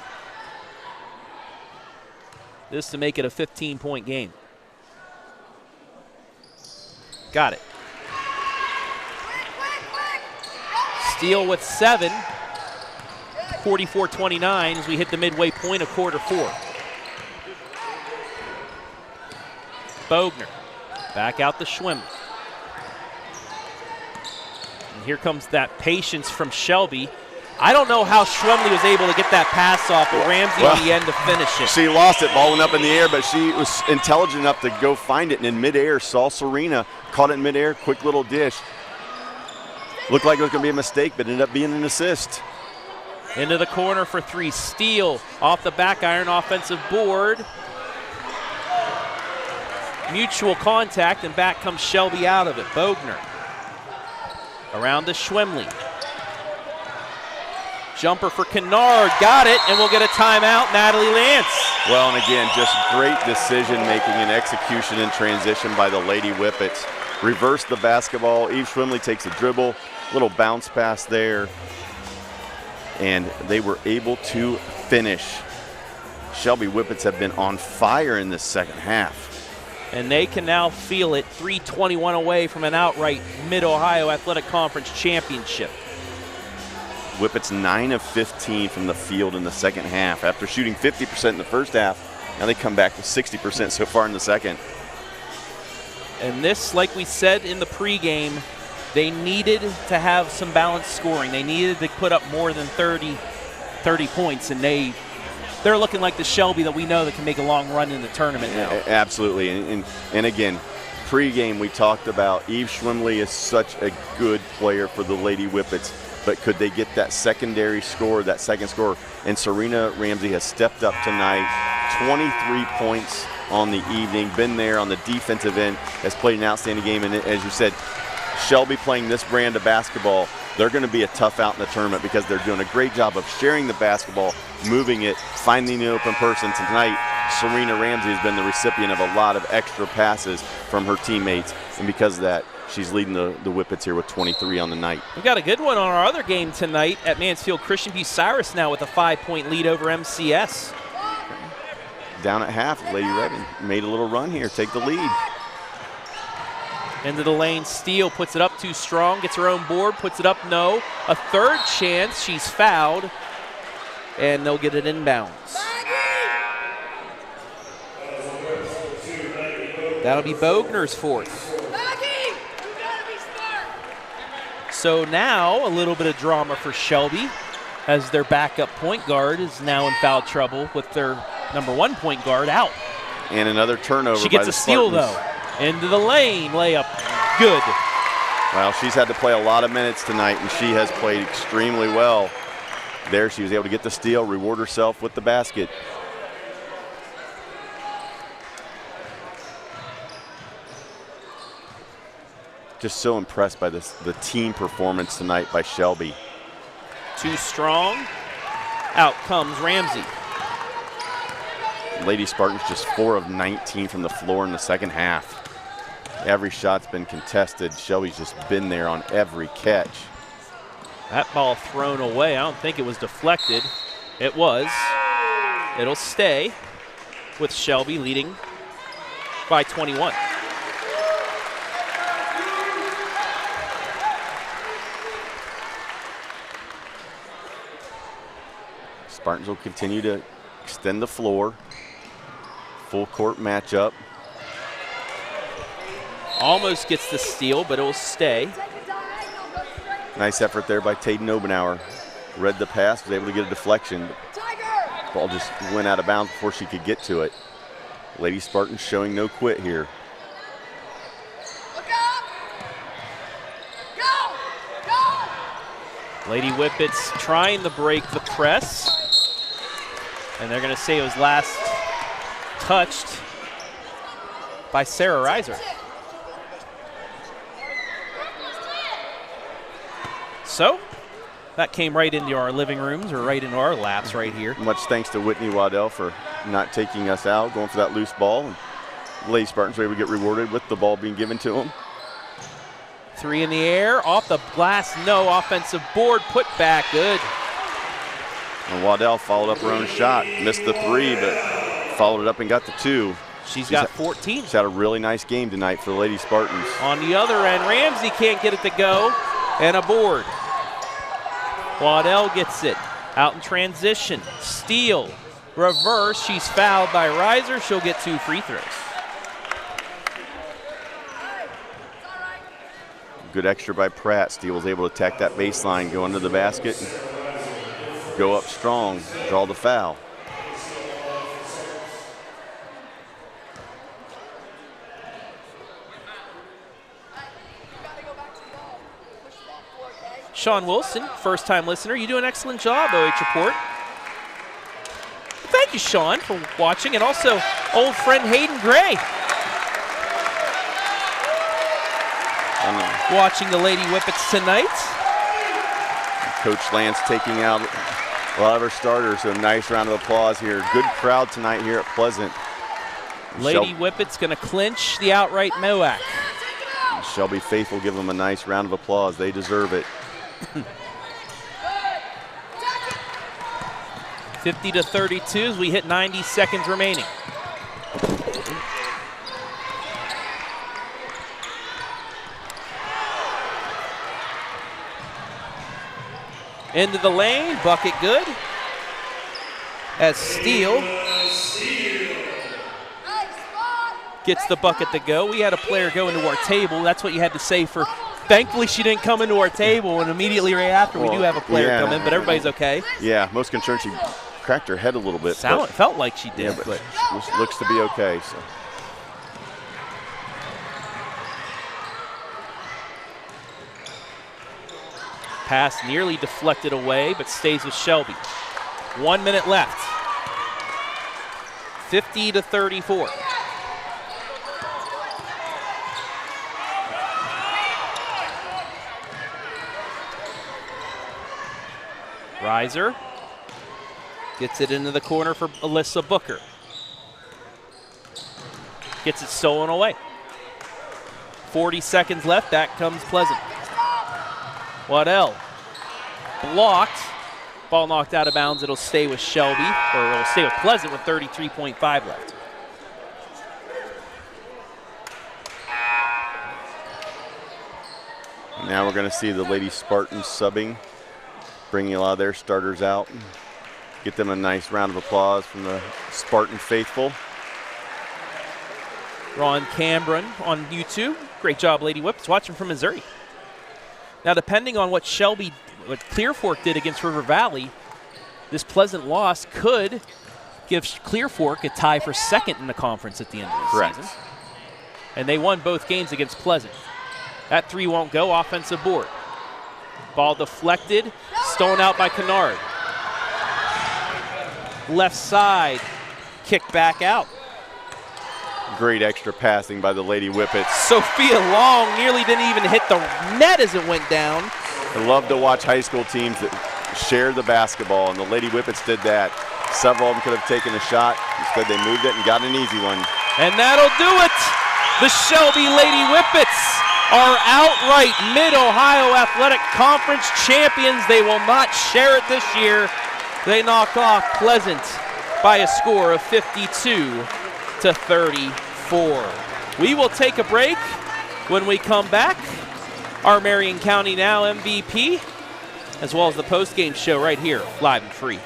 This to make it a 15-point game. Got it. Steele with 7. 44-29 as we hit the midway point of quarter 4. Bogner back out the Schwemley. And here comes that patience from Shelby. I don't know how Schwemley was able to get that pass off, but Ramsey on the end to finish it. She lost it, ball went up in the air, but she was intelligent enough to go find it, and in midair saw Serena, caught it in midair, quick little dish. Looked like it was going to be a mistake, but ended up being an assist. Into the corner for 3. Steele off the back iron, offensive board. Mutual contact, and back comes Shelby out of it. Bogner around to Schwemley. Jumper for Kennard, got it, and we'll get a timeout, Natalie Lance. Well, and again, just great decision-making and execution in transition by the Lady Whippets. Reverse the basketball, Eve Schwemley takes a dribble, little bounce pass there, and they were able to finish. Shelby Whippets have been on fire in this second half. And they can now feel it, 3:21 away from an outright Mid-Ohio Athletic Conference championship. Whippets 9 of 15 from the field in the second half. After shooting 50% in the first half, now they come back to 60% so far in the second. And this, like we said in the pregame, they needed to have some balanced scoring. They needed to put up more than 30 points, and they're looking like the Shelby that we know that can make a long run in the tournament now. Absolutely, and again, pregame we talked about Eve Schwemley is such a good player for the Lady Whippets. but could they get that secondary score, that second score? And Serena Ramsey has stepped up tonight, 23 points on the evening, been there on the defensive end, has played an outstanding game. And as you said, Shelby playing this brand of basketball, they're going to be a tough out in the tournament because they're doing a great job of sharing the basketball, moving it, finding the open person. Tonight, Serena Ramsey has been the recipient of a lot of extra passes from her teammates, and because of that, she's leading the Whippets here with 23 on the night. We've got a good one on our other game tonight at Mansfield Christian. Bucyrus now with a 5-point lead over MCS. Down at half, Lady Redding made a little run here, take the lead. Into the lane, Steele puts it up too strong, gets her own board, puts it up, no. A third chance, she's fouled, and they'll get it inbounds. That'll be Bogner's fourth. So now a little bit of drama for Shelby as their backup point guard is now in foul trouble with their #1 point guard out. And another turnover. She gets by a the steal Spartans. though. Into the lane, layup, good. Well, she's had to play a lot of minutes tonight, and she has played extremely well. There she was able to get the steal, reward herself with the basket. Just so impressed by the team performance tonight by Shelby. Too strong. Out comes Ramsey. Lady Spartans just 4 of 19 from the floor in the second half. Every shot's been contested. Shelby's just been there on every catch. That ball thrown away. I don't think it was deflected. It was. It'll stay with Shelby leading by 21. Spartans will continue to extend the floor. Full court matchup. Almost gets the steal, but it'll stay. Nice effort there by Tayden Obenauer. Read the pass, was able to get a deflection. Ball just went out of bounds before she could get to it. Lady Spartans showing no quit here. Lady Whippets trying to break the press. And they're going to say it was last touched by Sarah Reiser. So that came right into our living rooms or right into our laps right here. Much thanks to Whitney Waddell for not taking us out, going for that loose ball. And Lady Spartans were able to get rewarded with the ball being given to them. 3 in the air, off the glass, no. Offensive board, put back, good. And Waddell followed up her own shot. Missed the 3, but followed it up and got the 2. She's got 14. She's had a really nice game tonight for the Lady Spartans. On the other end, Ramsey can't get it to go, and a board. Waddell gets it, out in transition. Steele, reverse, she's fouled by Reiser. She'll get 2 free throws. Good extra by Pratt. Steele was able to attack that baseline, go under the basket, go up strong, draw the foul. Sean Wilson, first-time listener. You do an excellent job, OH.REPORT. Thank you, Sean, for watching, and also old friend Hayden Gray. Watching the Lady Whippets tonight. Coach Lance taking out a lot of her starters, so a nice round of applause here. Good crowd tonight here at Pleasant. Lady Whippets going to clinch the outright MOAC. Shelby Faith will give them a nice round of applause. They deserve it. 50-32 as we hit 90 seconds remaining. Into the lane, bucket good. As Steele gets the bucket to go. We had a player go into our table. That's what you had to say for. Thankfully, she didn't come into our table, and immediately right after, we do have a player come in, but everybody's okay. Yeah, most concerned she cracked her head a little bit. Felt like she did, yeah, but looks to be okay. So. Pass nearly deflected away, but stays with Shelby. 1 minute left. 50-34. Reiser gets it into the corner for Alyssa Booker. Gets it stolen away. 40 seconds left. Back comes Pleasant. Waddell blocked. Ball knocked out of bounds. It'll stay with Shelby, or it'll stay with Pleasant with 33.5 left. Now we're going to see the Lady Spartans subbing, bringing a lot of their starters out. Get them a nice round of applause from the Spartan faithful. Ron Cambron on YouTube. Great job, Lady Whippets, watching from Missouri. Now, depending on what Clear Fork did against River Valley, this Pleasant loss could give Clear Fork a tie for second in the conference at the end of the season. And they won both games against Pleasant. That three won't go. Offensive board. Ball deflected, stolen out by Kennard. Left side, kick back out. Great extra passing by the Lady Whippets. Sophia Long nearly didn't even hit the net as it went down. I love to watch high school teams that share the basketball, and the Lady Whippets did that. Several of them could have taken a shot. Instead, they moved it and got an easy one. And that'll do it. The Shelby Lady Whippets are outright Mid-Ohio Athletic Conference champions. They will not share it this year. They knock off Pleasant by a score of 52-34. We will take a break. When we come back, our Marion County Now MVP, as well as the post-game show right here, live and free.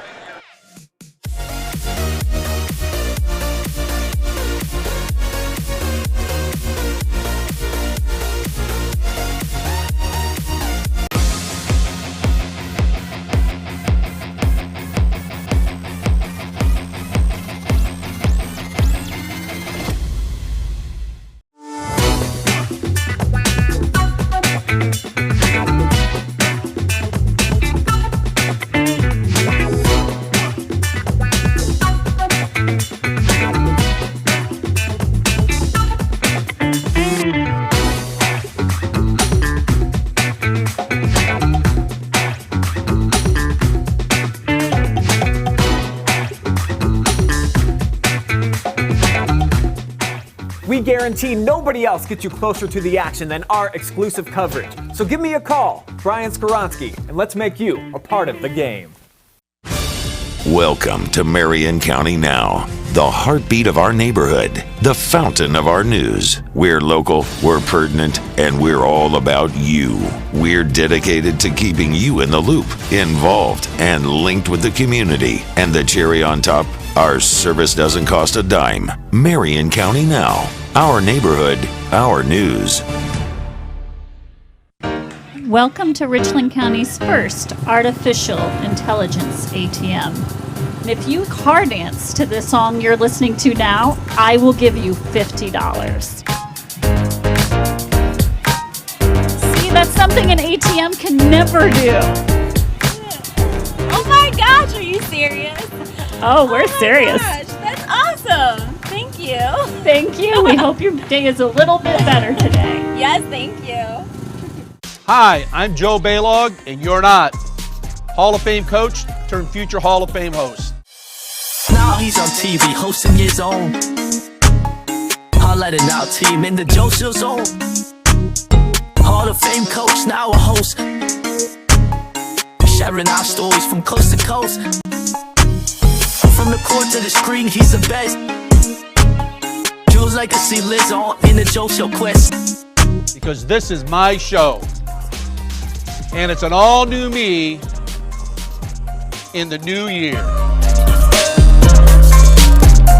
We guarantee nobody else gets you closer to the action than our exclusive coverage. So give me a call, Brian Skoronsky, and let's make you a part of the game. Welcome to Marion County Now, the heartbeat of our neighborhood, the fountain of our news. We're local, we're pertinent, and we're all about you. We're dedicated to keeping you in the loop, involved, and linked with the community. And the cherry on top, our service doesn't cost a dime. Marion County Now, our neighborhood, our news. Welcome to Richland County's first artificial intelligence ATM. And if you car dance to this song you're listening to now, I will give you $50. See, that's something an ATM can never do. Oh my gosh, are you serious? Oh, we're serious. Gosh, that's awesome. Thank you. Thank you. We hope your day is a little bit better today. Yes, thank you. Hi, I'm Joe Baylog, and you're not. Hall of Fame coach turned future Hall of Fame host. Now he's on TV hosting his own highlighted now team in the Joseph zone. Hall of Fame coach, now a host, sharing our stories from coast to coast. From the court to the screen, he's the best. Jules legacy lives on in the Joe Show quest. Because this is my show. And it's an all-new me in the new year.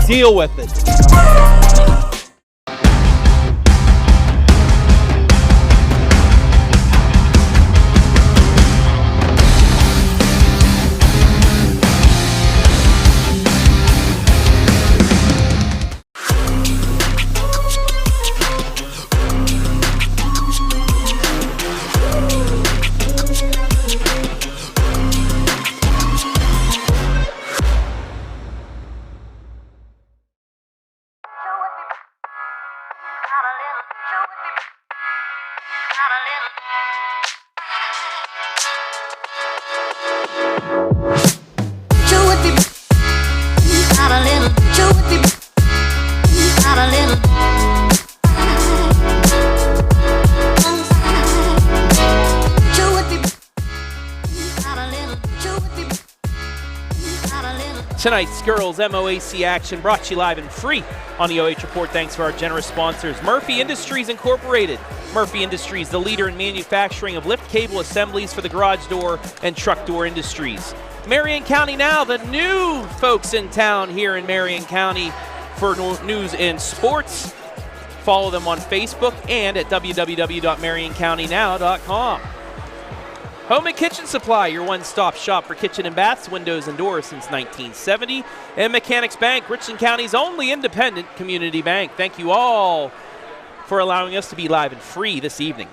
Deal with it. Tonight's girls MOAC action brought to you live and free on the OH Report. Thanks to our generous sponsors, Murphy Industries Incorporated. Murphy Industries, the leader in manufacturing of lift cable assemblies for the garage door and truck door industries. Marion County Now, the new folks in town here in Marion County for news and sports. Follow them on Facebook and at www.marioncountynow.com. Home and Kitchen Supply, your one-stop shop for kitchen and baths, windows, and doors since 1970. And Mechanics Bank, Richland County's only independent community bank. Thank you all for allowing us to be live and free this evening.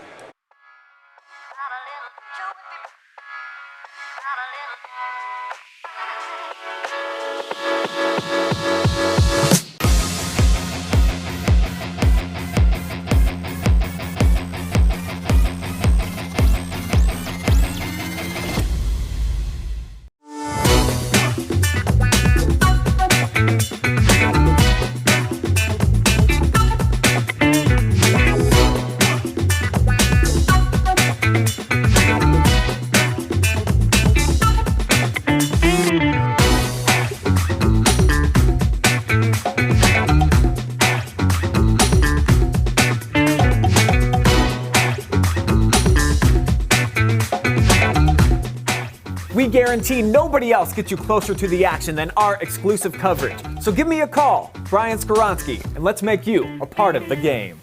We guarantee nobody else gets you closer to the action than our exclusive coverage. So give me a call, Brian Skoronsky, and let's make you a part of the game.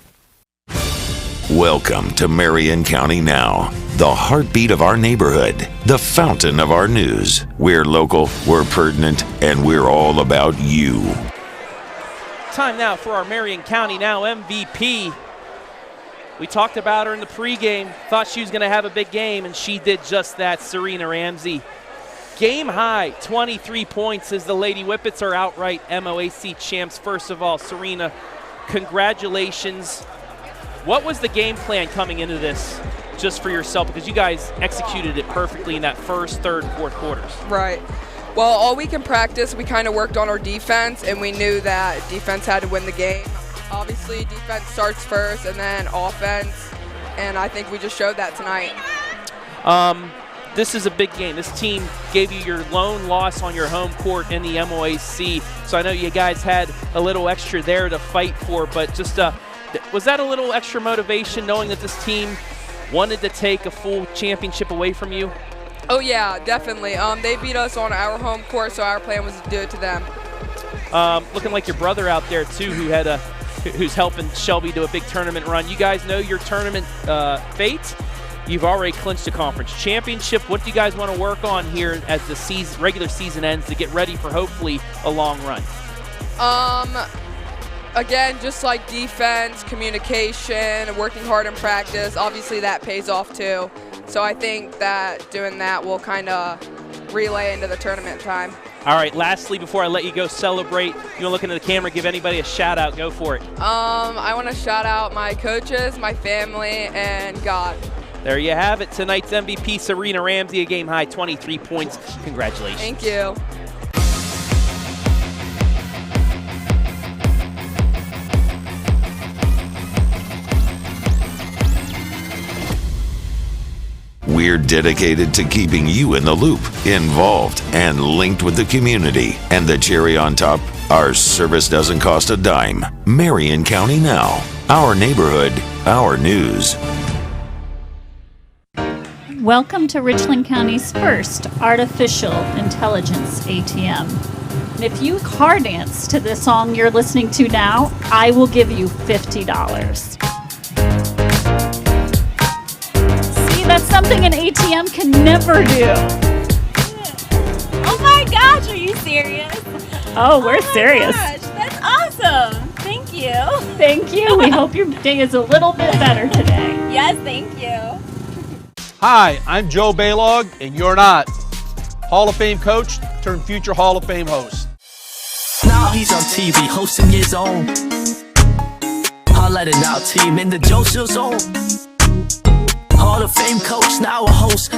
Welcome to Marion County Now, the heartbeat of our neighborhood, the fountain of our news. We're local, we're pertinent, and we're all about you. Time now for our Marion County Now MVP. We talked about her in the pregame, thought she was going to have a big game, and she did just that. Serena Ramsey. Game high, 23 points as the Lady Whippets are outright MOAC champs. First of all, Serena, congratulations. What was the game plan coming into this just for yourself? Because you guys executed it perfectly in that first, third, and fourth quarters. Right. Well, all week in practice, we kind of worked on our defense, and we knew that defense had to win the game. Obviously, defense starts first and then offense, and I think we just showed that tonight. This is a big game. This team gave you your lone loss on your home court in the MOAC, so I know you guys had a little extra there to fight for, but just was that a little extra motivation knowing that this team wanted to take a full championship away from you? Oh, yeah, definitely. They beat us on our home court, so our plan was to do it to them. Looking like your brother out there, too, who's helping Shelby do a big tournament run. You guys know your tournament fate. You've already clinched a conference championship. What do you guys want to work on here as the regular season ends to get ready for hopefully a long run? Again, just like defense, communication, working hard in practice, obviously that pays off too. So I think that doing that will kind of relay into the tournament time. All right, lastly, before I let you go celebrate, you want to look into the camera, give anybody a shout out, go for it. I want to shout out my coaches, my family, and God. There you have it. Tonight's MVP, Serena Ramsey, a game high 23 points. Congratulations. Thank you. We're dedicated to keeping you in the loop, involved, and linked with the community. And the cherry on top, our service doesn't cost a dime. Marion County Now, our neighborhood, our news. Welcome to Richland County's first artificial intelligence ATM. And if you car dance to this song you're listening to now, I will give you $50. That's something an ATM can never do. Oh my gosh, are you serious? Oh, we're serious. Gosh, that's awesome. Thank you. Thank you. We hope your day is a little bit better today. Yes, thank you. Hi, I'm Joe Baylog, and you're not. Hall of Fame coach turned future Hall of Fame host. Now he's on TV hosting his own highlighted out team in the Joe Show zone. Hall of Fame coach, now a host,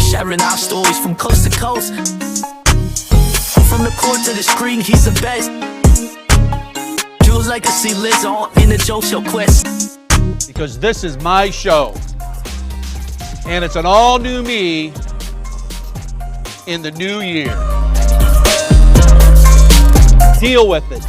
sharing our stories from coast to coast. From the court to the screen, he's the best. Joe's legacy lives on in the Joe Show quest. Because this is my show, and it's an all-new me in the new year. Deal with it.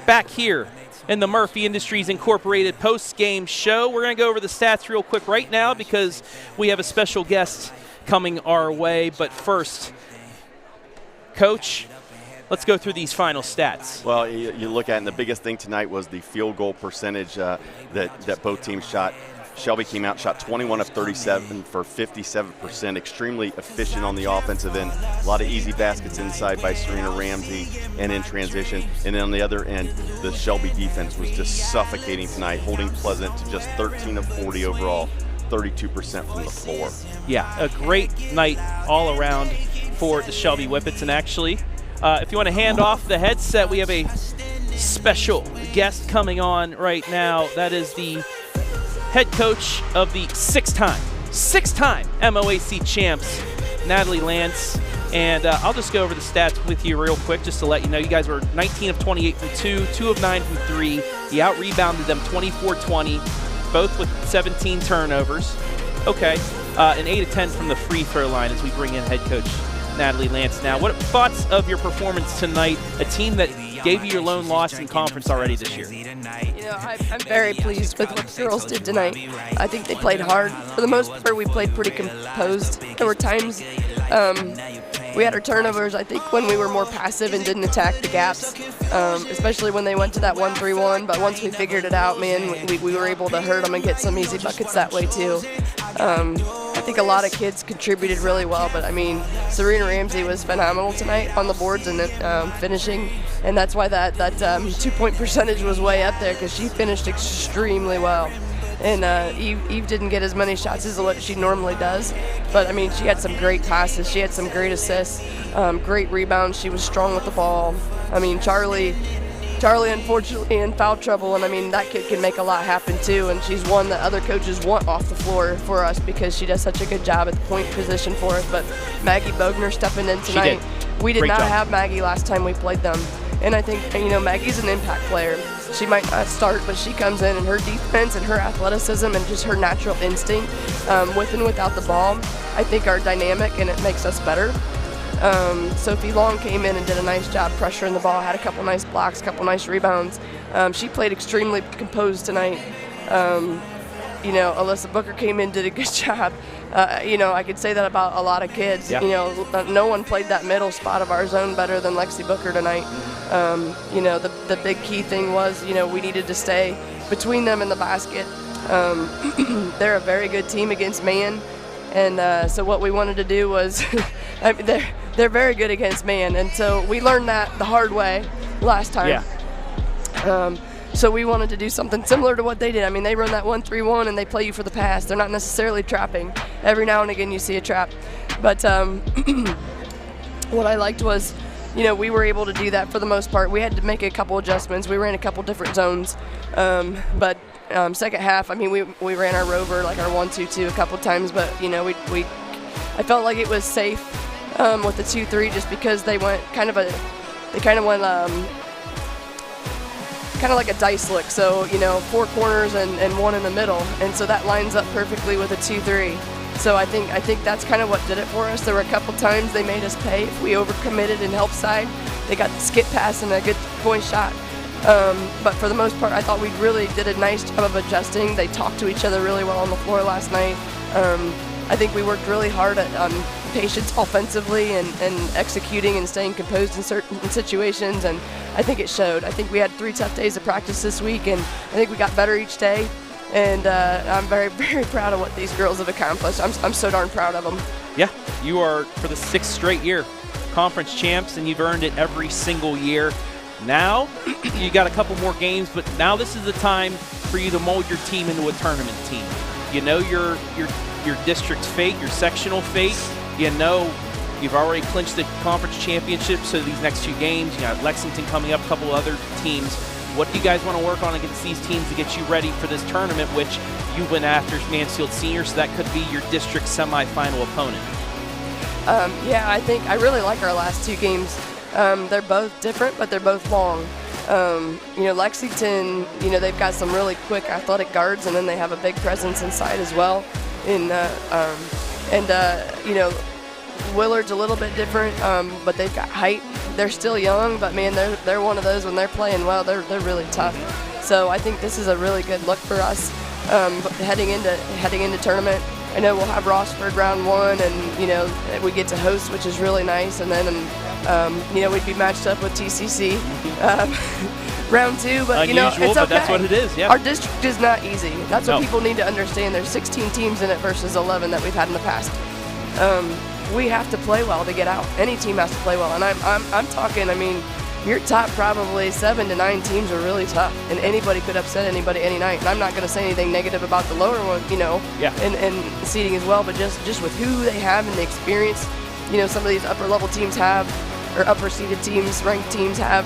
Back here in the Murphy Industries Incorporated post-game show. We're going to go over the stats real quick right now because we have a special guest coming our way. But first, Coach, let's go through these final stats. Well, you look at it, and the biggest thing tonight was the field goal percentage that both teams shot. Shelby came out, shot 21 of 37 for 57%, extremely efficient on the offensive end. A lot of easy baskets inside by Serena Ramsey and in transition. And then on the other end, the Shelby defense was just suffocating tonight, holding Pleasant to just 13 of 40 overall, 32% from the floor. Yeah, a great night all around for the Shelby Whippets. And actually, if you want to hand off the headset, we have a special guest coming on right now. That is the head coach of the six-time MOAC champs, Natalie Lance. And I'll just go over the stats with you real quick just to let you know. You guys were 19 of 28 from 2, 2 of 9 from 3. You out-rebounded them 24-20, both with 17 turnovers. Okay, and 8 of 10 from the free throw line as we bring in head coach Natalie Lance now. What thoughts of your performance tonight, a team that gave you your lone loss in conference already this year? You know, I'm very pleased with what the girls did tonight. I think they played hard. For the most part, we played pretty composed. There were times we had our turnovers, I think, when we were more passive and didn't attack the gaps, especially when they went to that 1-3-1. But once we figured it out, man, we were able to hurt them and get some easy buckets that way, too. I think a lot of kids contributed really well, but I mean, Serena Ramsey was phenomenal tonight on the boards and finishing, and that's why that 2-point percentage was way up there, because she finished extremely well. And Eve didn't get as many shots as what she normally does, but I mean, she had some great passes, she had some great assists, great rebounds, she was strong with the ball. I mean, Charlie unfortunately in foul trouble, and I mean, that kid can make a lot happen too, and she's one that other coaches want off the floor for us because she does such a good job at the point position for us. But Maggie Bogner stepping in tonight. We did not have Maggie last time we played them, and I think, you know, Maggie's an impact player. She might not start, but she comes in, and her defense and her athleticism and just her natural instinct with and without the ball, I think, are dynamic, and it makes us better. Sophie Long came in and did a nice job pressuring the ball, had a couple nice blocks, a couple nice rebounds. She played extremely composed tonight. You know, Alyssa Booker came in, did a good job. You know, I could say that about a lot of kids. Yeah. You know, no one played that middle spot of our zone better than Lexi Booker tonight. You know, the big key thing was, you know, we needed to stay between them and the basket. They're a very good team against man. And so what we wanted to do was, I mean, they're very good against man, and so we learned that the hard way last time. Yeah. So we wanted to do something similar to what they did. I mean, they run that 1-3-1 and they play you for the pass. They're not necessarily trapping. Every now and again you see a trap. But what I liked was, you know, we were able to do that for the most part. We had to make a couple adjustments. We ran a couple different zones. But second half, I mean, we ran our rover, like our 1-2-2 a couple times, but, you know, I felt like it was safe with the 2-3 just because they went kind of like a dice lick. So, you know, 4 corners and 1 in the middle, and so that lines up perfectly with a 2-3. So I think that's kind of what did it for us. There were a couple times they made us pay if we overcommitted and help side. They got the skip pass and a good point shot. But for the most part, I thought we really did a nice job of adjusting. They talked to each other really well on the floor last night. I think we worked really hard at patience offensively and executing and staying composed in certain situations, and I think it showed. I think we had 3 tough days of practice this week, and I think we got better each day. And I'm very, very proud of what these girls have accomplished. I'm so darn proud of them. Yeah, you are, for the 6th straight year, conference champs, and you've earned it every single year. Now, you got a couple more games, but now this is the time for you to mold your team into a tournament team. You know your district's fate, your sectional fate. You know you've already clinched the conference championship, so these next 2 games, you got Lexington coming up, a couple other teams. What do you guys want to work on against these teams to get you ready for this tournament, which you went after Mansfield Senior, so that could be your district semifinal opponent? Yeah, I really like our last 2 games. They're both different, but they're both long. Lexington, they've got some really quick athletic guards, and then they have a big presence inside as well. Willard's a little bit different, but they've got height. They're still young, but man, they're one of those when they're playing well, they're really tough. So I think this is a really good look for us heading into tournament. I know we'll have Rossford round 1, and we get to host, which is really nice, and then we'd be matched up with TCC round 2. But unusual, it's okay. But that's what it is. Yeah. Our district is not easy. That's what people need to understand. There's 16 teams in it versus 11 that we've had in the past. We have to play well to get out. Any team has to play well, and I'm talking. Your top probably 7 to 9 teams are really tough, and anybody could upset anybody any night. And I'm not going to say anything negative about the lower one, and seeding as well, but just with who they have and the experience, some of these upper level teams have, or upper seeded teams, ranked teams have,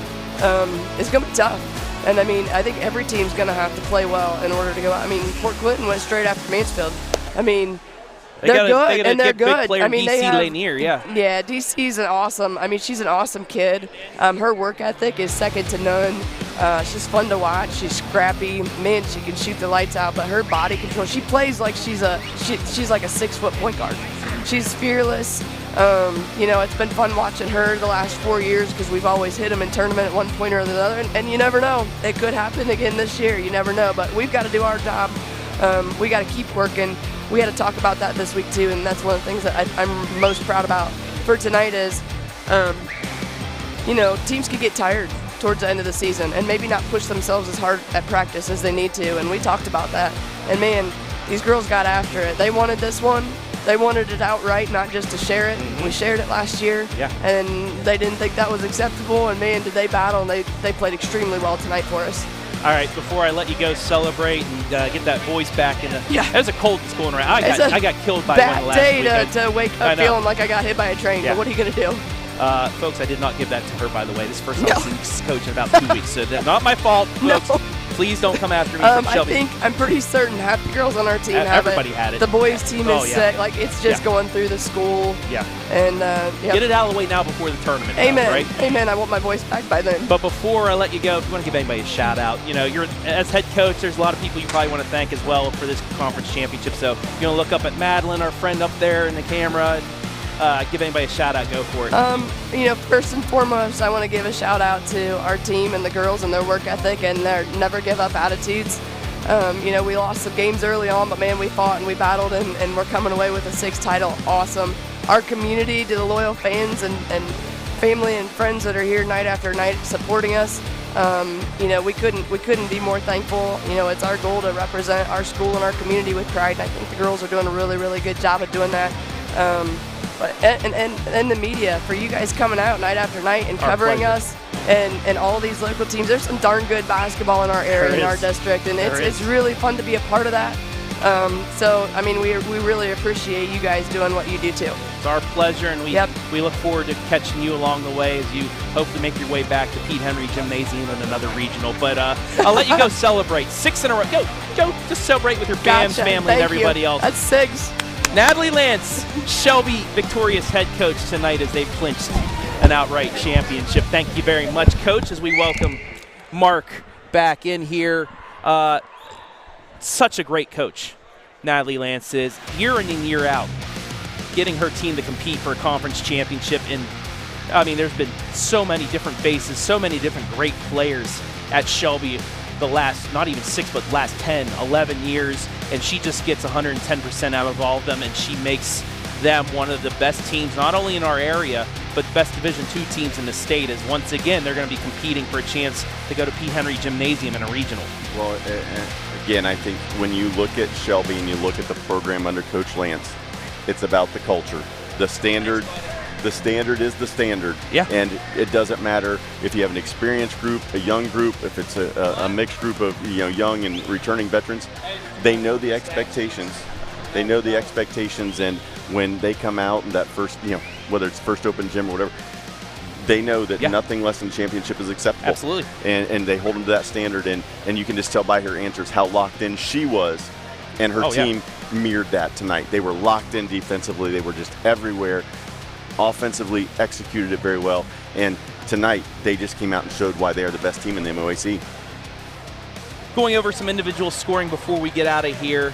it's going to be tough. And I think every team's going to have to play well in order to go out. Port Clinton went straight after Mansfield. They're good, and they're good. They have Lanier, yeah, DC's awesome. She's an awesome kid. Her work ethic is second to none. She's fun to watch. She's scrappy. Man, she can shoot the lights out. But her body control, she plays like she's like a 6-foot point guard. She's fearless. It's been fun watching her the last 4 years because we've always hit them in tournament at one point or the other. And you never know. It could happen again this year. You never know. But we've got to do our job. We got to keep working. We had to talk about that this week too, and that's one of the things that I'm most proud about for tonight is, teams could get tired towards the end of the season and maybe not push themselves as hard at practice as they need to, and we talked about that. And man, these girls got after it. They wanted this one. They wanted it outright, not just to share it. We shared it last year, and they didn't think that was acceptable, and man, did they battle, and they played extremely well tonight for us. All right, before I let you go celebrate and get that voice back in there's a cold that's going around. I got killed by one last week. Bad day to wake up feeling like I got hit by a train, but what are you going to do? Folks, I did not give that to her, by the way. This is the first time I've seen coach in about 2 weeks, so that's not my fault, folks. No. Please don't come after me from Shelby. I'm pretty certain half the girls on our team have Everybody had it. The boys team is sick. Like, it's just going through the school. Yeah. And, Get it out of the way now before the tournament. Amen. Right? Amen. I want my voice back by then. But before I let you go, if you want to give anybody a shout out, you're as head coach, there's a lot of people you probably want to thank as well for this conference championship. So you're going to look up at Madeline, our friend up there in the camera. Give anybody a shout out, go for it. First and foremost, I want to give a shout out to our team and the girls and their work ethic and their never give up attitudes. We lost some games early on, but man, we fought and we battled and we're coming away with a 6th title. Awesome. Our community, to the loyal fans and family and friends that are here night after night supporting us. We couldn't be more thankful. It's our goal to represent our school and our community with pride, and I think the girls are doing a really, really good job of doing that. And the media, for you guys coming out night after night and covering us and all these local teams. There's some darn good basketball in our area, in our district, and it's really fun to be a part of that. We really appreciate you guys doing what you do too. It's our pleasure, and we look forward to catching you along the way as you hope to make your way back to Pete Henry Gymnasium and another regional. But I'll let you go celebrate 6 in a row. Go, just celebrate with your fans, family, and everybody else. That's 6. Natalie Lance, Shelby victorious head coach tonight as they've clinched an outright championship. Thank you very much, Coach, as we welcome Mark back in here. Such a great coach, Natalie Lance is, year in and year out, getting her team to compete for a conference championship. And there's been so many different faces, so many different great players at Shelby the last, not even 6, but last 10, 11 years, and she just gets 110% out of all of them, and she makes them one of the best teams, not only in our area, but best Division II teams in the state, as once again, they're going to be competing for a chance to go to Pete Henry Gymnasium in a regional. Well, it again, I think when you look at Shelby and you look at the program under Coach Lance, it's about the culture. The standard is the standard. Yeah. And it doesn't matter if you have an experienced group, a young group, if it's a mixed group of young and returning veterans. They know the expectations. They know the expectations, and when they come out in that first, whether it's first open gym or whatever, they know that nothing less than championship is acceptable. Absolutely. And they hold them to that standard, and you can just tell by her answers how locked in she was, and her team mirrored that tonight. They were locked in defensively. They were just everywhere. Offensively executed it very well, and tonight they just came out and showed why they are the best team in the MOAC. Going over some individual scoring before we get out of here.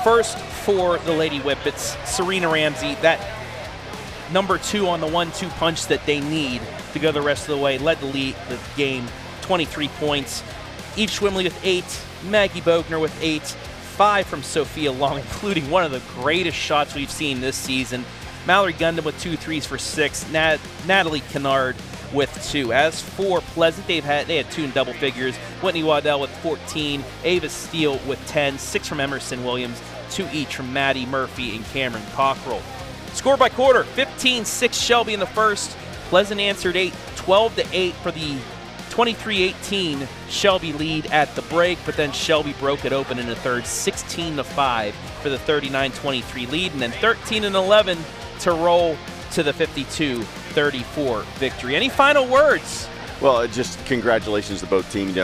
First for the Lady Whippets, Serena Ramsey, that number 2 on the 1-2 punch that they need to go the rest of the way, led the game, 23 points. Eve Schwimley with 8, Maggie Bogner with 8, 5 from Sophia Long, including one of the greatest shots we've seen this season. Mallory Gundam with 2 threes for 6, Natalie Kennard with 2. As for Pleasant, they had 2 in double figures. Whitney Waddell with 14, Avah Steele with 10, 6 from Emerson Williams, 2 each from Maddie Murphy and Cameron Cockrell. Score by quarter, 15-6 Shelby in the first. Pleasant answered 8, 12-8 for the 23-18 Shelby lead at the break, but then Shelby broke it open in the third, 16-5 for the 39-23 lead, and then 13-11 to roll to the 52-34 victory. Any final words? Well, just congratulations to both teams.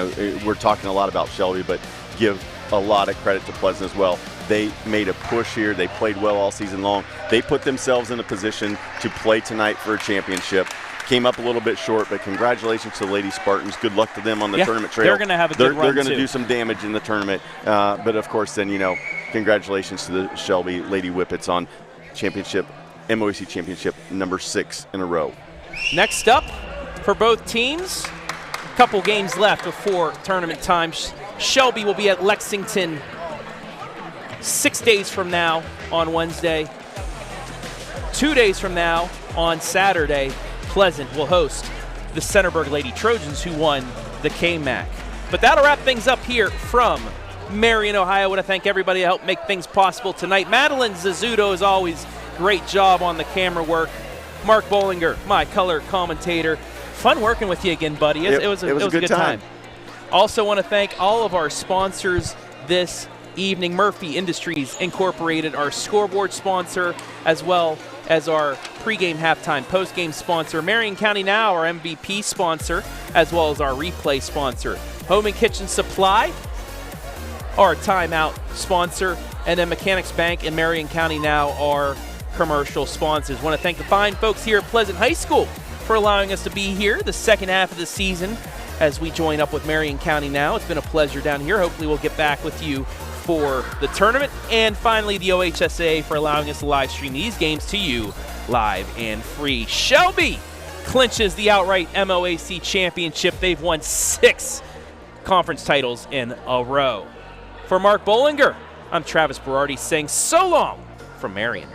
We're talking a lot about Shelby, but give a lot of credit to Pleasant as well. They made a push here. They played well all season long. They put themselves in a position to play tonight for a championship. Came up a little bit short, but congratulations to the Lady Spartans. Good luck to them on the tournament trail. They're going to have a good run, They're going to too. do some damage in the tournament. But, of course, then, congratulations to the Shelby Lady Whippets on MOAC championship number 6 in a row. Next up for both teams, a couple games left before tournament time. Shelby will be at Lexington 6 days from now on Wednesday. 2 days from now on Saturday, Pleasant will host the Centerburg Lady Trojans, who won the KMAC. But that'll wrap things up here from Marion, Ohio. I want to thank everybody that helped make things possible tonight. Madeline Zazzuto, as always, great job on the camera work. Mark Bollinger, my color commentator. Fun working with you again, buddy. It was a good time. Also want to thank all of our sponsors this evening. Murphy Industries Incorporated, our scoreboard sponsor, as well as our pregame, halftime, postgame sponsor. Marion County Now, our MVP sponsor, as well as our replay sponsor. Home and Kitchen Supply, our timeout sponsor, and then Mechanics Bank and Marion County Now, our commercial sponsors. Want to thank the fine folks here at Pleasant High School for allowing us to be here the second half of the season as we join up with Marion County Now. It's been a pleasure down here. Hopefully we'll get back with you for the tournament. And finally, the OHSAA for allowing us to live stream these games to you live and free. Shelby clinches the outright MOAC championship. They've won 6 conference titles in a row. For Mark Bollinger, I'm Travis Berardi saying so long from Marion.